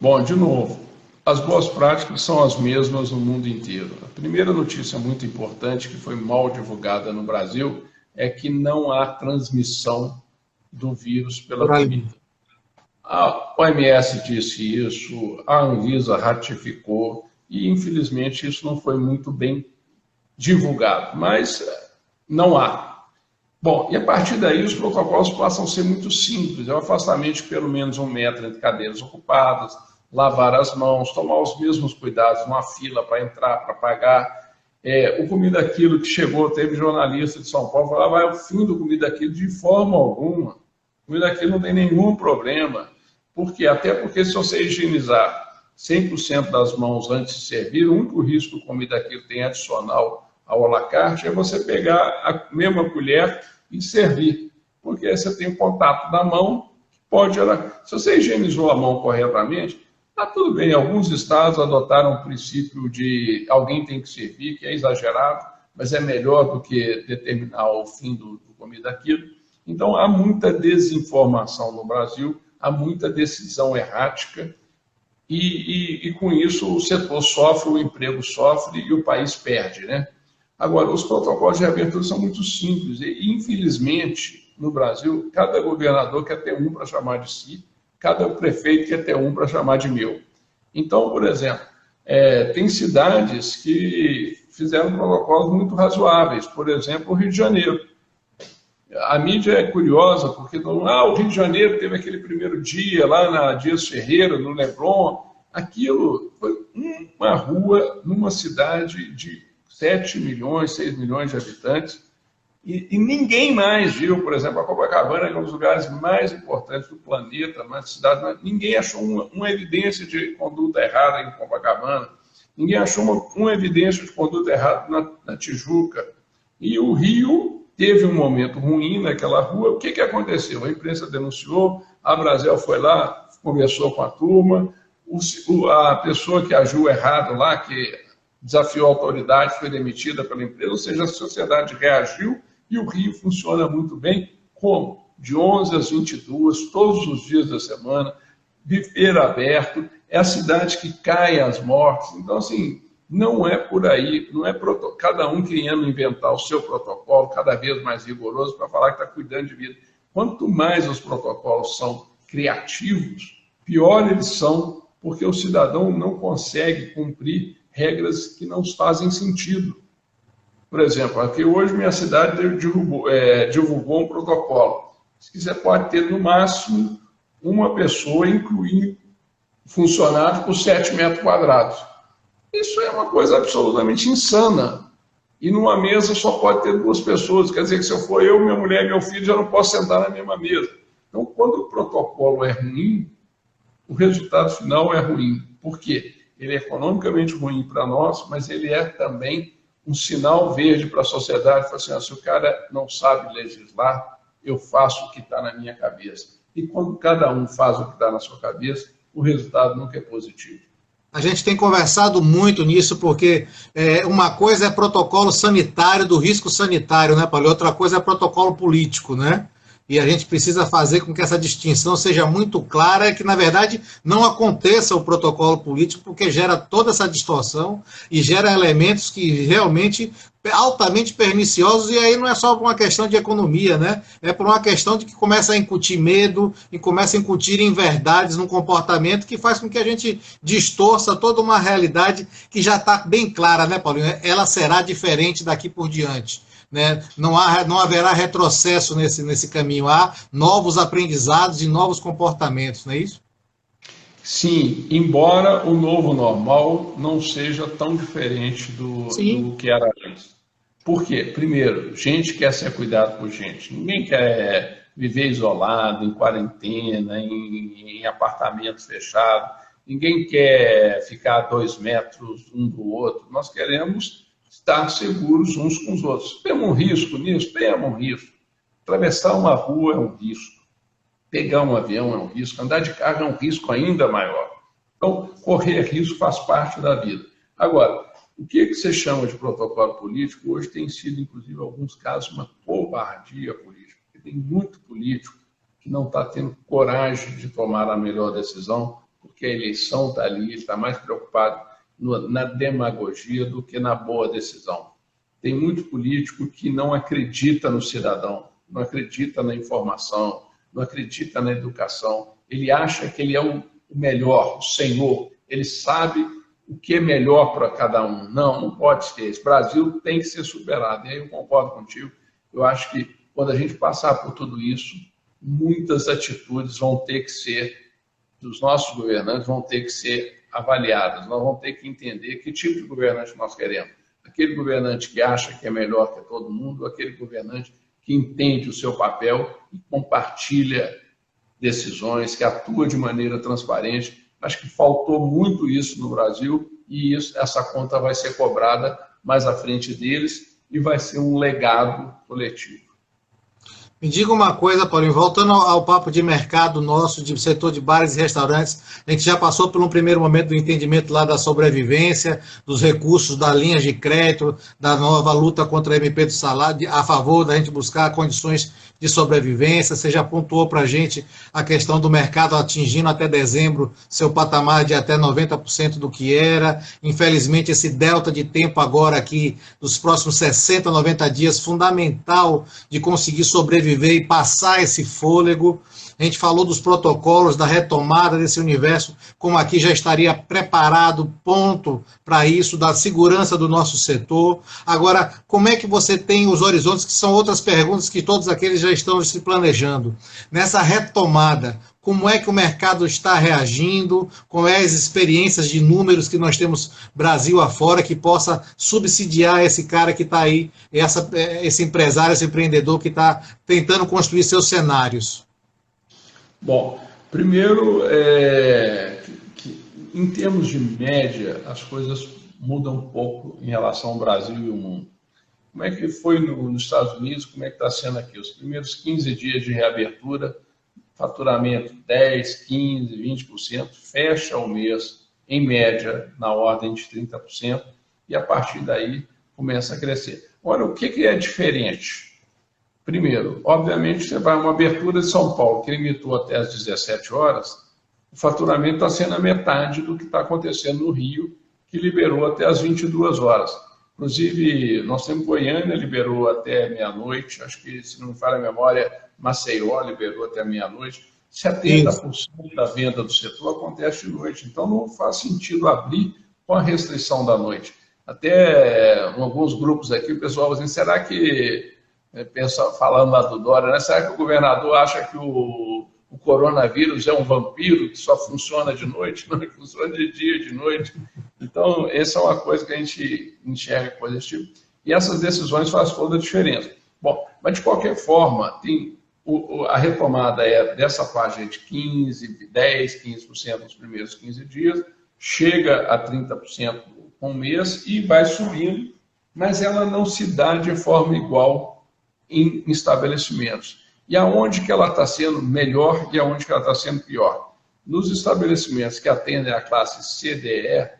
Bom, de novo, as boas práticas são as mesmas no mundo inteiro. A primeira notícia muito importante, que foi mal divulgada no Brasil, é que não há transmissão do vírus pela comida. A OMS disse isso, a Anvisa ratificou, e infelizmente isso não foi muito bem divulgado, mas não há. Bom, e a partir daí os protocolos passam a ser muito simples: é o afastamento de pelo menos 1 metro entre cadeiras ocupadas, lavar as mãos, tomar os mesmos cuidados numa fila para entrar, para pagar. O Comida Aquilo que chegou, teve jornalista de São Paulo, falava: é o fim do Comida Aquilo. De forma alguma. O Comida Aquilo não tem nenhum problema. Por quê? Até porque se você higienizar 100% das mãos antes de servir, o único risco que o Comida Aquilo tem adicional ao à la carte é você pegar a mesma colher e servir. Porque aí você tem o contato da mão, que pode gerar. Se você higienizou a mão corretamente, está tudo bem. Alguns estados adotaram o princípio de alguém tem que servir, que é exagerado, mas é melhor do que determinar o fim do Comida Aquilo. Então, há muita desinformação no Brasil, há muita decisão errática, e com isso o setor sofre, o emprego sofre e o país perde, né? Agora, os protocolos de reabertura são muito simples e, infelizmente, no Brasil, cada governador quer ter um para chamar de si, cada prefeito quer ter um para chamar de meu. Então, por exemplo, tem cidades que fizeram protocolos muito razoáveis, por exemplo, o Rio de Janeiro. A mídia é curiosa, porque o Rio de Janeiro teve aquele primeiro dia lá na Dias Ferreira, no Leblon. Aquilo foi uma rua numa cidade de 7 milhões, 6 milhões de habitantes, e ninguém mais viu, por exemplo, a Copacabana, que é um dos lugares mais importantes do planeta, mais cidade, ninguém achou uma evidência de conduta errada em Copacabana, ninguém achou uma evidência de conduta errada na Tijuca. E o Rio teve um momento ruim naquela rua. O que aconteceu? A imprensa denunciou, a Brasel foi lá, conversou com a turma, a pessoa que agiu errado lá, que desafiou a autoridade, foi demitida pela empresa, ou seja, a sociedade reagiu e o Rio funciona muito bem. Como? De 11 às 22, todos os dias da semana, buffet aberto, é a cidade que cai as mortes. Então, assim, não é por aí, não é cada um querendo inventar o seu protocolo cada vez mais rigoroso para falar que está cuidando de vida. Quanto mais os protocolos são criativos, pior eles são, porque o cidadão não consegue cumprir regras que não fazem sentido. Por exemplo, aqui hoje minha cidade divulgou um protocolo. Se quiser, pode ter no máximo uma pessoa, incluindo funcionários por 7 metros quadrados. Isso é uma coisa absolutamente insana. E numa mesa só pode ter 2 pessoas. Quer dizer que se eu for eu, minha mulher e meu filho, já não posso sentar na mesma mesa. Então, quando o protocolo é ruim, o resultado final é ruim. Por quê? Ele é economicamente ruim para nós, mas ele é também um sinal verde para a sociedade. Fala assim, se o cara não sabe legislar, eu faço o que está na minha cabeça. E quando cada um faz o que está na sua cabeça, o resultado nunca é positivo. A gente tem conversado muito nisso, porque uma coisa é protocolo sanitário, do risco sanitário, né, Paulo? Outra coisa é protocolo político, né? E a gente precisa fazer com que essa distinção seja muito clara, que, na verdade, não aconteça o protocolo político, porque gera toda essa distorção e gera elementos que realmente altamente perniciosos, e aí não é só por uma questão de economia, né? É por uma questão de que começa a incutir medo e começa a incutir inverdades no comportamento que faz com que a gente distorça toda uma realidade que já está bem clara, né, Paulinho? Ela será diferente daqui por diante. Né? Não haverá retrocesso nesse caminho, há novos aprendizados e novos comportamentos, não é isso? Sim, embora o novo normal não seja tão diferente do que era antes. Por quê? Primeiro, gente quer ser cuidado por gente. Ninguém quer viver isolado, em quarentena, em apartamento fechado. Ninguém quer ficar a 2 metros um do outro. Nós queremos estar seguros uns com os outros. Temos um risco nisso? Temos um risco. Atravessar uma rua é um risco. Pegar um avião é um risco. Andar de carro é um risco ainda maior. Então, correr risco faz parte da vida. Agora, o que você chama de protocolo político, hoje tem sido, inclusive, em alguns casos, uma covardia política. Porque tem muito político que não está tendo coragem de tomar a melhor decisão, porque a eleição está ali, ele está mais preocupado na demagogia do que na boa decisão. Tem muito político que não acredita no cidadão, não acredita na informação, não acredita na educação. Ele acha que ele é o melhor, o senhor, ele sabe o que é melhor para cada um. Não pode ser. Esse Brasil tem que ser superado. E aí eu concordo contigo. Eu acho que quando a gente passar por tudo isso, muitas atitudes vão ter que ser, dos nossos governantes, vão ter que ser avaliadas. Nós vamos ter que entender que tipo de governante nós queremos. Aquele governante que acha que é melhor que todo mundo, aquele governante que entende o seu papel e compartilha decisões, que atua de maneira transparente. Acho que faltou muito isso no Brasil e essa conta vai ser cobrada mais à frente deles e vai ser um legado coletivo. Me diga uma coisa, Paulinho, voltando ao papo de mercado nosso, de setor de bares e restaurantes, a gente já passou por um primeiro momento do entendimento lá da sobrevivência, dos recursos da linha de crédito, da nova luta contra a MP do salário, a favor da gente buscar condições de sobrevivência. Você já pontuou para a gente a questão do mercado atingindo até dezembro seu patamar de até 90% do que era. Infelizmente, esse delta de tempo agora aqui, dos próximos 60, 90 dias, fundamental de conseguir sobreviver e passar esse fôlego. A gente falou dos protocolos, da retomada desse universo, como aqui já estaria preparado, ponto para isso, da segurança do nosso setor. Agora, como é que você tem os horizontes, que são outras perguntas que todos aqueles já estão se planejando. Nessa retomada, como é que o mercado está reagindo, como é as experiências de números que nós temos Brasil afora, que possa subsidiar esse cara que está aí, esse empresário, esse empreendedor que está tentando construir seus cenários? Bom, primeiro, que em termos de média, as coisas mudam um pouco em relação ao Brasil e ao mundo. Como é que foi nos Estados Unidos, como é que está sendo aqui? Os primeiros 15 dias de reabertura, faturamento 10%, 15%, 20%, fecha o mês, em média, na ordem de 30%, e a partir daí começa a crescer. Agora, o que é diferente? Primeiro, obviamente, você vai a uma abertura de São Paulo, que limitou até às 17 horas, o faturamento está sendo a metade do que está acontecendo no Rio, que liberou até às 22 horas. Inclusive, nós temos Goiânia, liberou até meia-noite, acho que, se não me falha a memória, Maceió liberou até meia-noite. 70% da venda do setor acontece de noite, então não faz sentido abrir com a restrição da noite. Até em alguns grupos aqui, o pessoal vai dizer, será que, falando lá do Dória, né, será que o governador acha que o o coronavírus é um vampiro que só funciona de noite, não funciona de dia, de noite. Então, essa é uma coisa que a gente enxerga positivo. E essas decisões fazem toda a diferença. Bom, mas de qualquer forma, a retomada é dessa faixa de 15% nos primeiros 15 dias, chega a 30% com um mês e vai subindo, mas ela não se dá de forma igual em estabelecimentos. E aonde que ela está sendo melhor e aonde que ela está sendo pior? Nos estabelecimentos que atendem a classe CDE,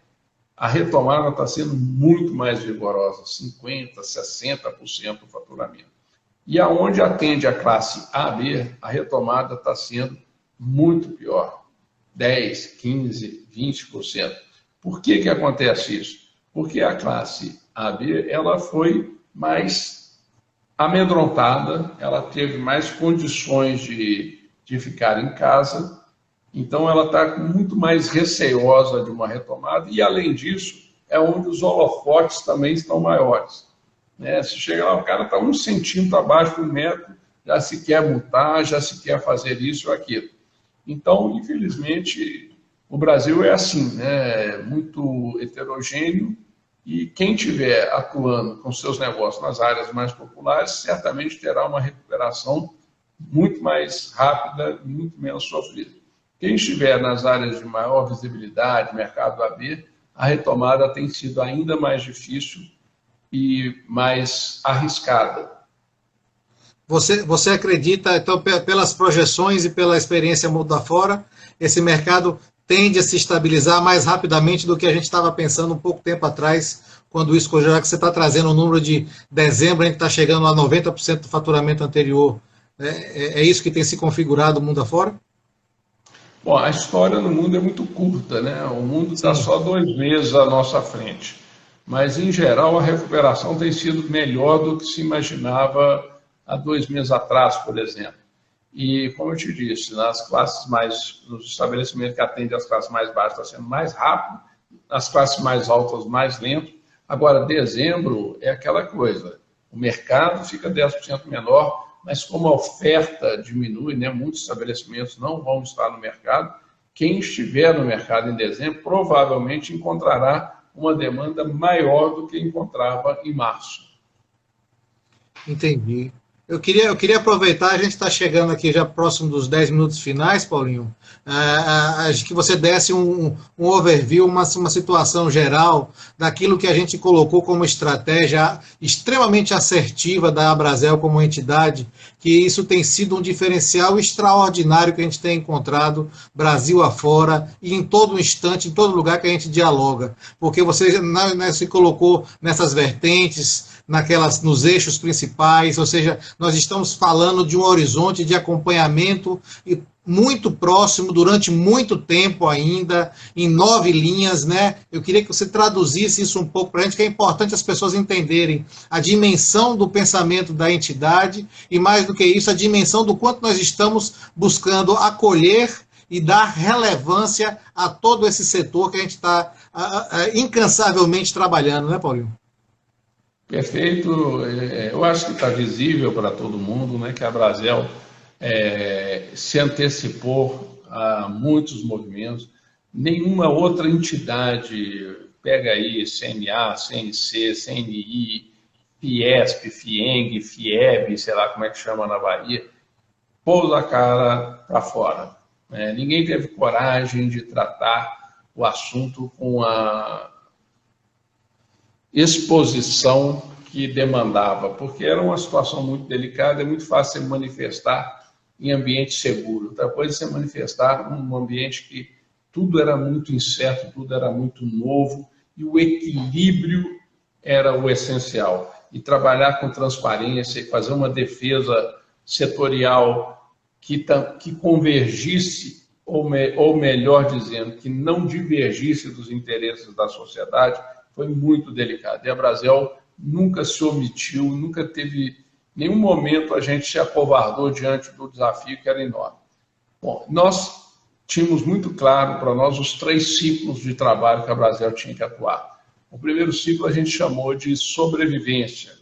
a retomada está sendo muito mais vigorosa, 50%, 60% do faturamento. E aonde atende a classe AB, a retomada está sendo muito pior, 10%, 15%, 20%. Por que acontece isso? Porque a classe AB ela foi mais amedrontada, ela teve mais condições de ficar em casa, então ela está muito mais receosa de uma retomada e, além disso, é onde os holofotes também estão maiores. Né? Se chega lá, o cara está 1 centímetro abaixo do metro, já se quer multar, já se quer fazer isso ou aquilo. Então, infelizmente, o Brasil é assim, né? Muito heterogêneo, e quem estiver atuando com seus negócios nas áreas mais populares, certamente terá uma recuperação muito mais rápida e muito menos sofrida. Quem estiver nas áreas de maior visibilidade, mercado AB, a retomada tem sido ainda mais difícil e mais arriscada. Você acredita, então, pelas projeções e pela experiência mundo afora, esse mercado tende a se estabilizar mais rapidamente do que a gente estava pensando um pouco tempo atrás, quando isso, já que você está trazendo o número de dezembro, a gente está chegando a 90% do faturamento anterior. É isso que tem se configurado o mundo afora? Bom, a história no mundo é muito curta, né? O mundo está só 2 meses à nossa frente. Mas, em geral, a recuperação tem sido melhor do que se imaginava há 2 meses atrás, por exemplo. E, como eu te disse, nos estabelecimentos que atendem as classes mais baixas está sendo mais rápido, nas classes mais altas mais lento. Agora, dezembro é aquela coisa, o mercado fica 10% menor, mas como a oferta diminui, né, muitos estabelecimentos não vão estar no mercado, quem estiver no mercado em dezembro provavelmente encontrará uma demanda maior do que encontrava em março. Entendi. Eu queria aproveitar, a gente está chegando aqui já próximo dos 10 minutos finais, Paulinho, que você desse um overview, uma situação geral daquilo que a gente colocou como estratégia extremamente assertiva da Abrazel como entidade, que isso tem sido um diferencial extraordinário que a gente tem encontrado Brasil afora e em todo instante, em todo lugar que a gente dialoga, porque você se colocou nessas vertentes, nos eixos principais, ou seja, nós estamos falando de um horizonte de acompanhamento e muito próximo, durante muito tempo ainda, em 9 linhas, né? Eu queria que você traduzisse isso um pouco para a gente, que é importante as pessoas entenderem a dimensão do pensamento da entidade e, mais do que isso, a dimensão do quanto nós estamos buscando acolher e dar relevância a todo esse setor que a gente está incansavelmente trabalhando, né, Paulinho? Perfeito. Eu acho que está visível para todo mundo, né, que a Abrazel se antecipou a muitos movimentos. Nenhuma outra entidade, pega aí CNA, CNC, CNI, Fiesp, Fieng, Fieb, sei lá como é que chama na Bahia, pôs a cara para fora. Ninguém teve coragem de tratar o assunto com a exposição que demandava, porque era uma situação muito delicada, é muito fácil se manifestar em ambiente seguro. Outra coisa é se manifestar num ambiente que tudo era muito incerto, tudo era muito novo, e o equilíbrio era o essencial. E trabalhar com transparência e fazer uma defesa setorial que convergisse, ou melhor dizendo, que não divergisse dos interesses da sociedade, foi muito delicado. E a Abrazel nunca se omitiu, nunca teve nenhum momento a gente se acovardou diante do desafio que era enorme. Bom, nós tínhamos muito claro para nós os 3 ciclos de trabalho que a Abrazel tinha que atuar. O primeiro ciclo a gente chamou de sobrevivência.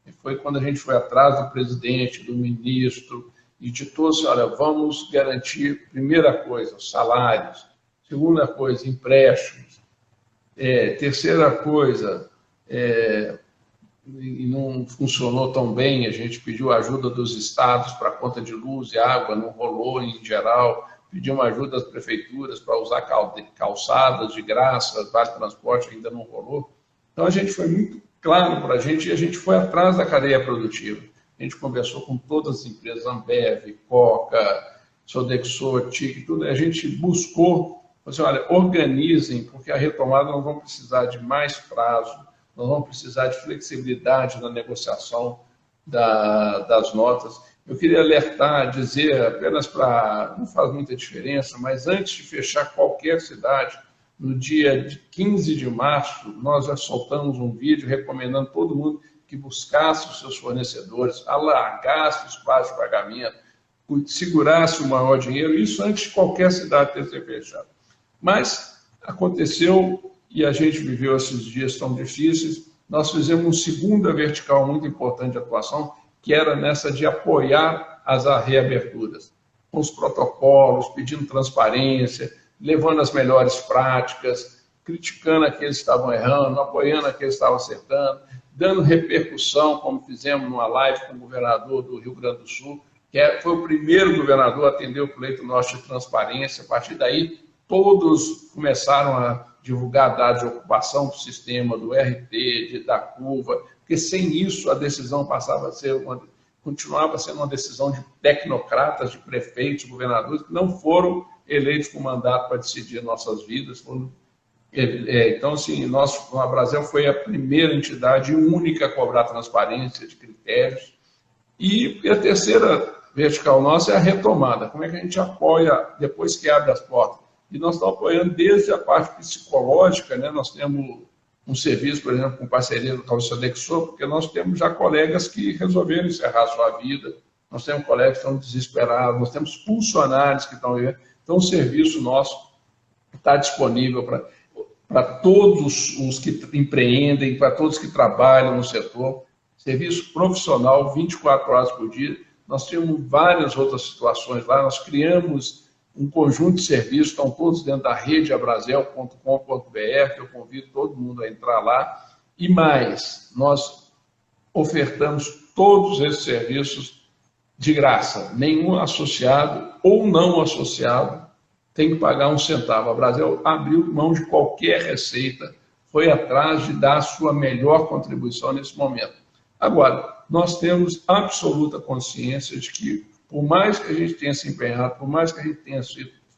E foi quando a gente foi atrás do presidente, do ministro, e ditou assim, olha, vamos garantir, primeira coisa, salários, segunda coisa, empréstimos, terceira coisa, e não funcionou tão bem, a gente pediu ajuda dos estados para a conta de luz e água, não rolou em geral, pedimos ajuda das prefeituras para usar calçadas de graça, vale transporte, ainda não rolou. Então a gente foi muito claro para a gente e a gente foi atrás da cadeia produtiva. A gente conversou com todas as empresas, Ambev, Coca, Sodexo, TIC, tudo, a gente buscou, assim, olha, organizem, porque a retomada nós vamos precisar de mais prazo, nós vamos precisar de flexibilidade na negociação das notas. Eu queria alertar, dizer apenas para, não faz muita diferença, mas antes de fechar qualquer cidade, no dia de 15 de março, nós já soltamos um vídeo recomendando todo mundo que buscasse os seus fornecedores, alargasse os prazos de pagamento, segurasse o maior dinheiro, isso antes de qualquer cidade ter sido fechada. Mas aconteceu e a gente viveu esses dias tão difíceis, nós fizemos uma segunda vertical muito importante de atuação, que era nessa de apoiar as reaberturas, com os protocolos, pedindo transparência, levando as melhores práticas, criticando aqueles que estavam errando, apoiando aqueles que estavam acertando, dando repercussão, como fizemos numa live com o governador do Rio Grande do Sul, que foi o primeiro governador a atender o pleito nosso de transparência. A partir daí, todos começaram a divulgar dados de ocupação do sistema, do RT, da curva, porque sem isso a decisão continuava sendo uma decisão de tecnocratas, de prefeitos, governadores, que não foram eleitos com mandato para decidir nossas vidas. Então, assim, a Brasel foi a primeira entidade única a cobrar transparência de critérios. E a terceira vertical nossa é a retomada. Como é que a gente apoia depois que abre as portas? E nós estamos apoiando desde a parte psicológica, né? Nós temos um serviço, por exemplo, com parceria do Sodexo, porque nós temos já colegas que resolveram encerrar a sua vida, nós temos colegas que estão desesperados, nós temos funcionários que estão vivendo. Então, o serviço nosso está disponível para todos os que empreendem, para todos que trabalham no setor. Serviço profissional, 24 horas por dia. Nós temos várias outras situações lá, nós criamos um conjunto de serviços, estão todos dentro da rede abrazel.com.br, eu convido todo mundo a entrar lá. E mais, nós ofertamos todos esses serviços de graça. Nenhum associado ou não associado tem que pagar um centavo. A Brasel abriu mão de qualquer receita, foi atrás de dar a sua melhor contribuição nesse momento. Agora, nós temos absoluta consciência de que, por mais que a gente tenha se empenhado, por mais que a gente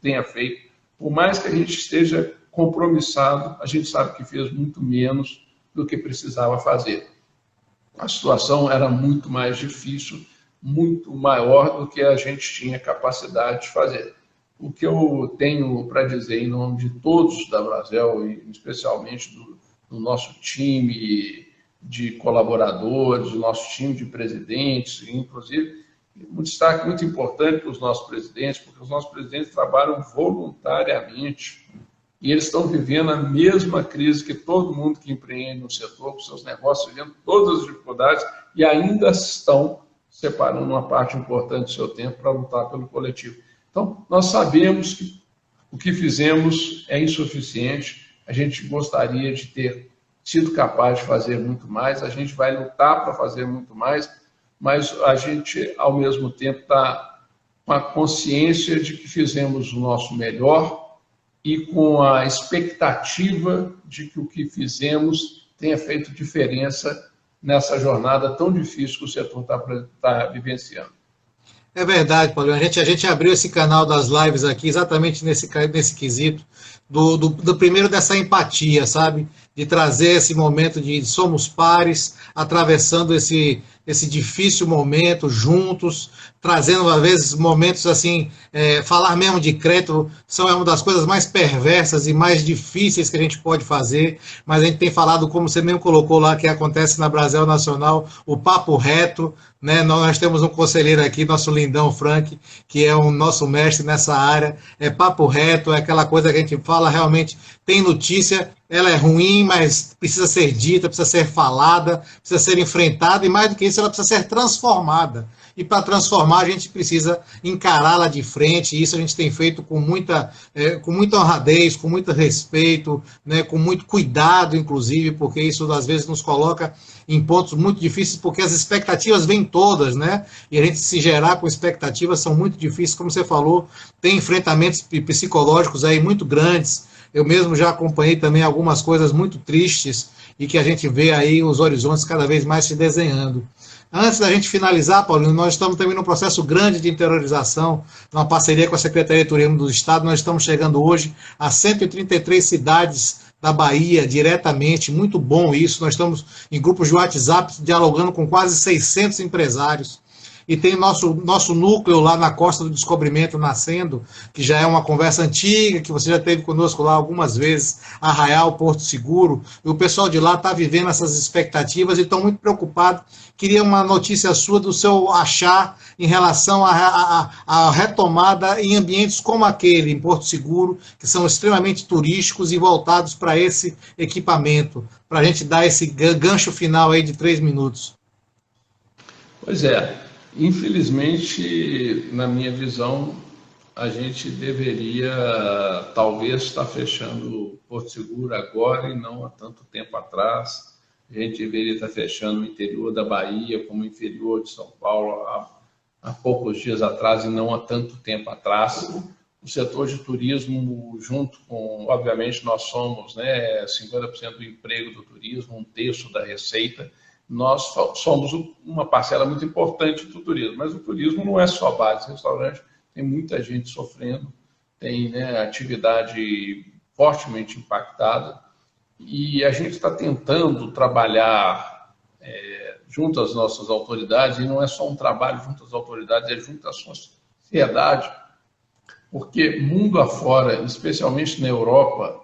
tenha feito, por mais que a gente esteja compromissado, a gente sabe que fez muito menos do que precisava fazer. A situação era muito mais difícil, muito maior do que a gente tinha capacidade de fazer. O que eu tenho para dizer em nome de todos da Brasel, e especialmente do nosso time de colaboradores, do nosso time de presidentes, inclusive, um destaque muito importante para os nossos presidentes, porque os nossos presidentes trabalham voluntariamente e eles estão vivendo a mesma crise que todo mundo que empreende no setor, com seus negócios, vivendo todas as dificuldades e ainda estão separando uma parte importante do seu tempo para lutar pelo coletivo. Então, nós sabemos que o que fizemos é insuficiente, a gente gostaria de ter sido capaz de fazer muito mais, a gente vai lutar para fazer muito mais, mas a gente, ao mesmo tempo, está com a consciência de que fizemos o nosso melhor e com a expectativa de que o que fizemos tenha feito diferença nessa jornada tão difícil que o setor está vivenciando. É verdade, Paulinho. A gente abriu esse canal das lives aqui exatamente nesse quesito do primeiro dessa empatia, sabe? De trazer esse momento de somos pares, atravessando esse difícil momento juntos, trazendo, às vezes, momentos assim, falar mesmo de crédito é uma das coisas mais perversas e mais difíceis que a gente pode fazer, mas a gente tem falado, como você mesmo colocou lá, que acontece na Brasel Nacional, o papo reto, né? Nós temos um conselheiro aqui, nosso lindão Frank, que é o nosso mestre nessa área, é papo reto, é aquela coisa que a gente fala realmente, tem notícia, ela é ruim, mas precisa ser dita, precisa ser falada, precisa ser enfrentada, e mais do que isso, ela precisa ser transformada. e para transformar a gente precisa encará-la de frente, e isso a gente tem feito com muita honradez, com muito respeito, né, com muito cuidado, inclusive, porque isso às vezes nos coloca em pontos muito difíceis, porque as expectativas vêm todas, né? E a gente se gerar com expectativas são muito difíceis, como você falou, tem enfrentamentos psicológicos aí muito grandes. Eu mesmo já acompanhei também algumas coisas muito tristes e que a gente vê aí os horizontes cada vez mais se desenhando. Antes da gente finalizar, Paulinho, nós estamos também num processo grande de interiorização, numa parceria com a Secretaria de Turismo do Estado. Nós estamos chegando hoje a 133 cidades da Bahia, diretamente, muito bom isso. Nós estamos em grupos de WhatsApp dialogando com quase 600 empresários. E tem nosso núcleo lá na Costa do Descobrimento nascendo, que já é uma conversa antiga, que você já teve conosco lá algumas vezes, Arraial, Porto Seguro, e o pessoal de lá está vivendo essas expectativas e estão muito preocupados. Queria uma notícia sua do seu achar em relação à retomada em ambientes como aquele, em Porto Seguro, que são extremamente turísticos e voltados para esse equipamento, para a gente dar esse gancho final aí de 3 minutos. Pois é. Infelizmente, na minha visão, a gente deveria talvez estar fechando Porto Seguro agora e não há tanto tempo atrás. A gente deveria estar fechando o interior da Bahia, como o interior de São Paulo, há poucos dias atrás e não há tanto tempo atrás. O setor de turismo, junto com, obviamente, nós somos, né, 50% do emprego do turismo, 1/3 da receita. Nós somos uma parcela muito importante do turismo, mas o turismo não é só bar e restaurante, tem muita gente sofrendo, tem, né, atividade fortemente impactada, e a gente está tentando trabalhar junto às nossas autoridades, e não é só um trabalho junto às autoridades, é junto à sociedade, porque mundo afora, especialmente na Europa,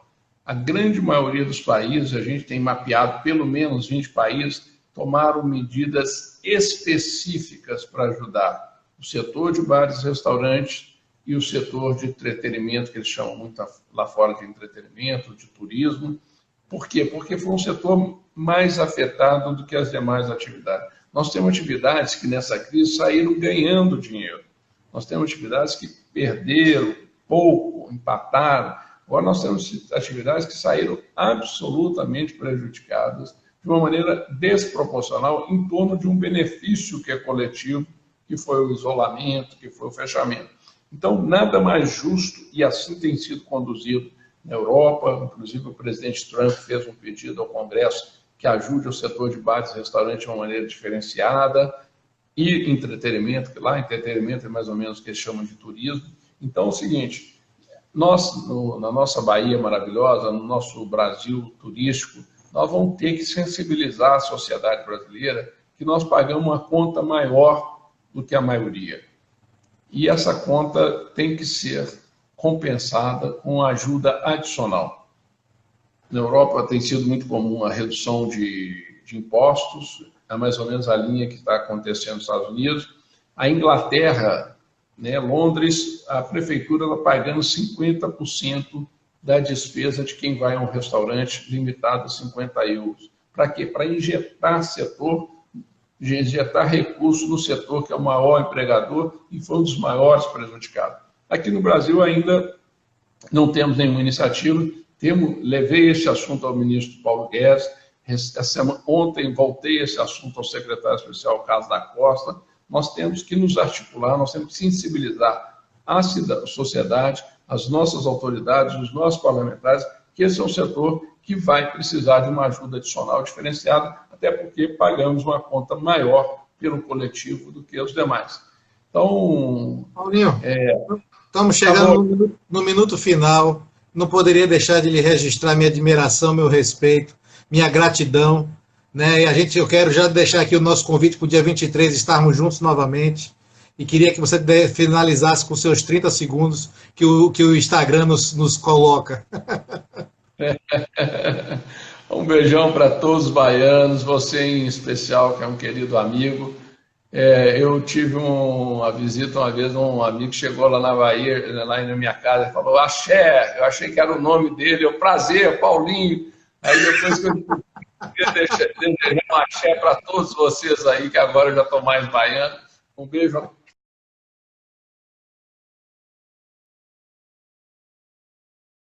a grande maioria dos países, a gente tem mapeado pelo menos 20 países, tomaram medidas específicas para ajudar o setor de bares e restaurantes e o setor de entretenimento, que eles chamam muito lá fora de entretenimento, de turismo. Por quê? Porque foi um setor mais afetado do que as demais atividades. Nós temos atividades que nessa crise saíram ganhando dinheiro. Nós temos atividades que perderam pouco, empataram. Agora nós temos atividades que saíram absolutamente prejudicadas de uma maneira desproporcional em torno de um benefício que é coletivo, que foi o isolamento, que foi o fechamento. Então, nada mais justo, e assim tem sido conduzido na Europa, inclusive o presidente Trump fez um pedido ao Congresso que ajude o setor de bares e restaurantes de uma maneira diferenciada, e entretenimento, que lá entretenimento é mais ou menos o que eles chamam de turismo. Então, é o seguinte, nós, na nossa Bahia maravilhosa, no nosso Brasil turístico, nós vamos ter que sensibilizar a sociedade brasileira que nós pagamos uma conta maior do que a maioria. E essa conta tem que ser compensada com ajuda adicional. Na Europa tem sido muito comum a redução de impostos, é mais ou menos a linha que está acontecendo nos Estados Unidos. A Inglaterra, né, Londres, a prefeitura está pagando 50% da despesa de quem vai a um restaurante limitado a 50 euros. Para quê? Para injetar recursos no setor que é o maior empregador e foi um dos maiores prejudicados. Aqui no Brasil ainda não temos nenhuma iniciativa. Levei esse assunto ao ministro Paulo Guedes. Ontem voltei esse assunto ao secretário especial Carlos da Costa. Nós temos que nos articular, nós temos que sensibilizar a sociedade, as nossas autoridades, os nossos parlamentares, que esse é um setor que vai precisar de uma ajuda adicional diferenciada, até porque pagamos uma conta maior pelo coletivo do que os demais. Então, Paulinho, estamos chegando no minuto final. Não poderia deixar de lhe registrar minha admiração, meu respeito, minha gratidão, né? E eu quero já deixar aqui o nosso convite para o dia 23 estarmos juntos novamente. E queria que você finalizasse com seus 30 segundos que o Instagram nos coloca. Um beijão para todos os baianos, você em especial, que é um querido amigo. Eu tive uma visita uma vez, um amigo chegou lá na Bahia, lá na minha casa, e falou, Axé, eu achei que era o nome dele, prazer, Paulinho. Aí depois que eu queria desejar um axé para todos vocês aí, que agora eu já estou mais baiano. Um beijo.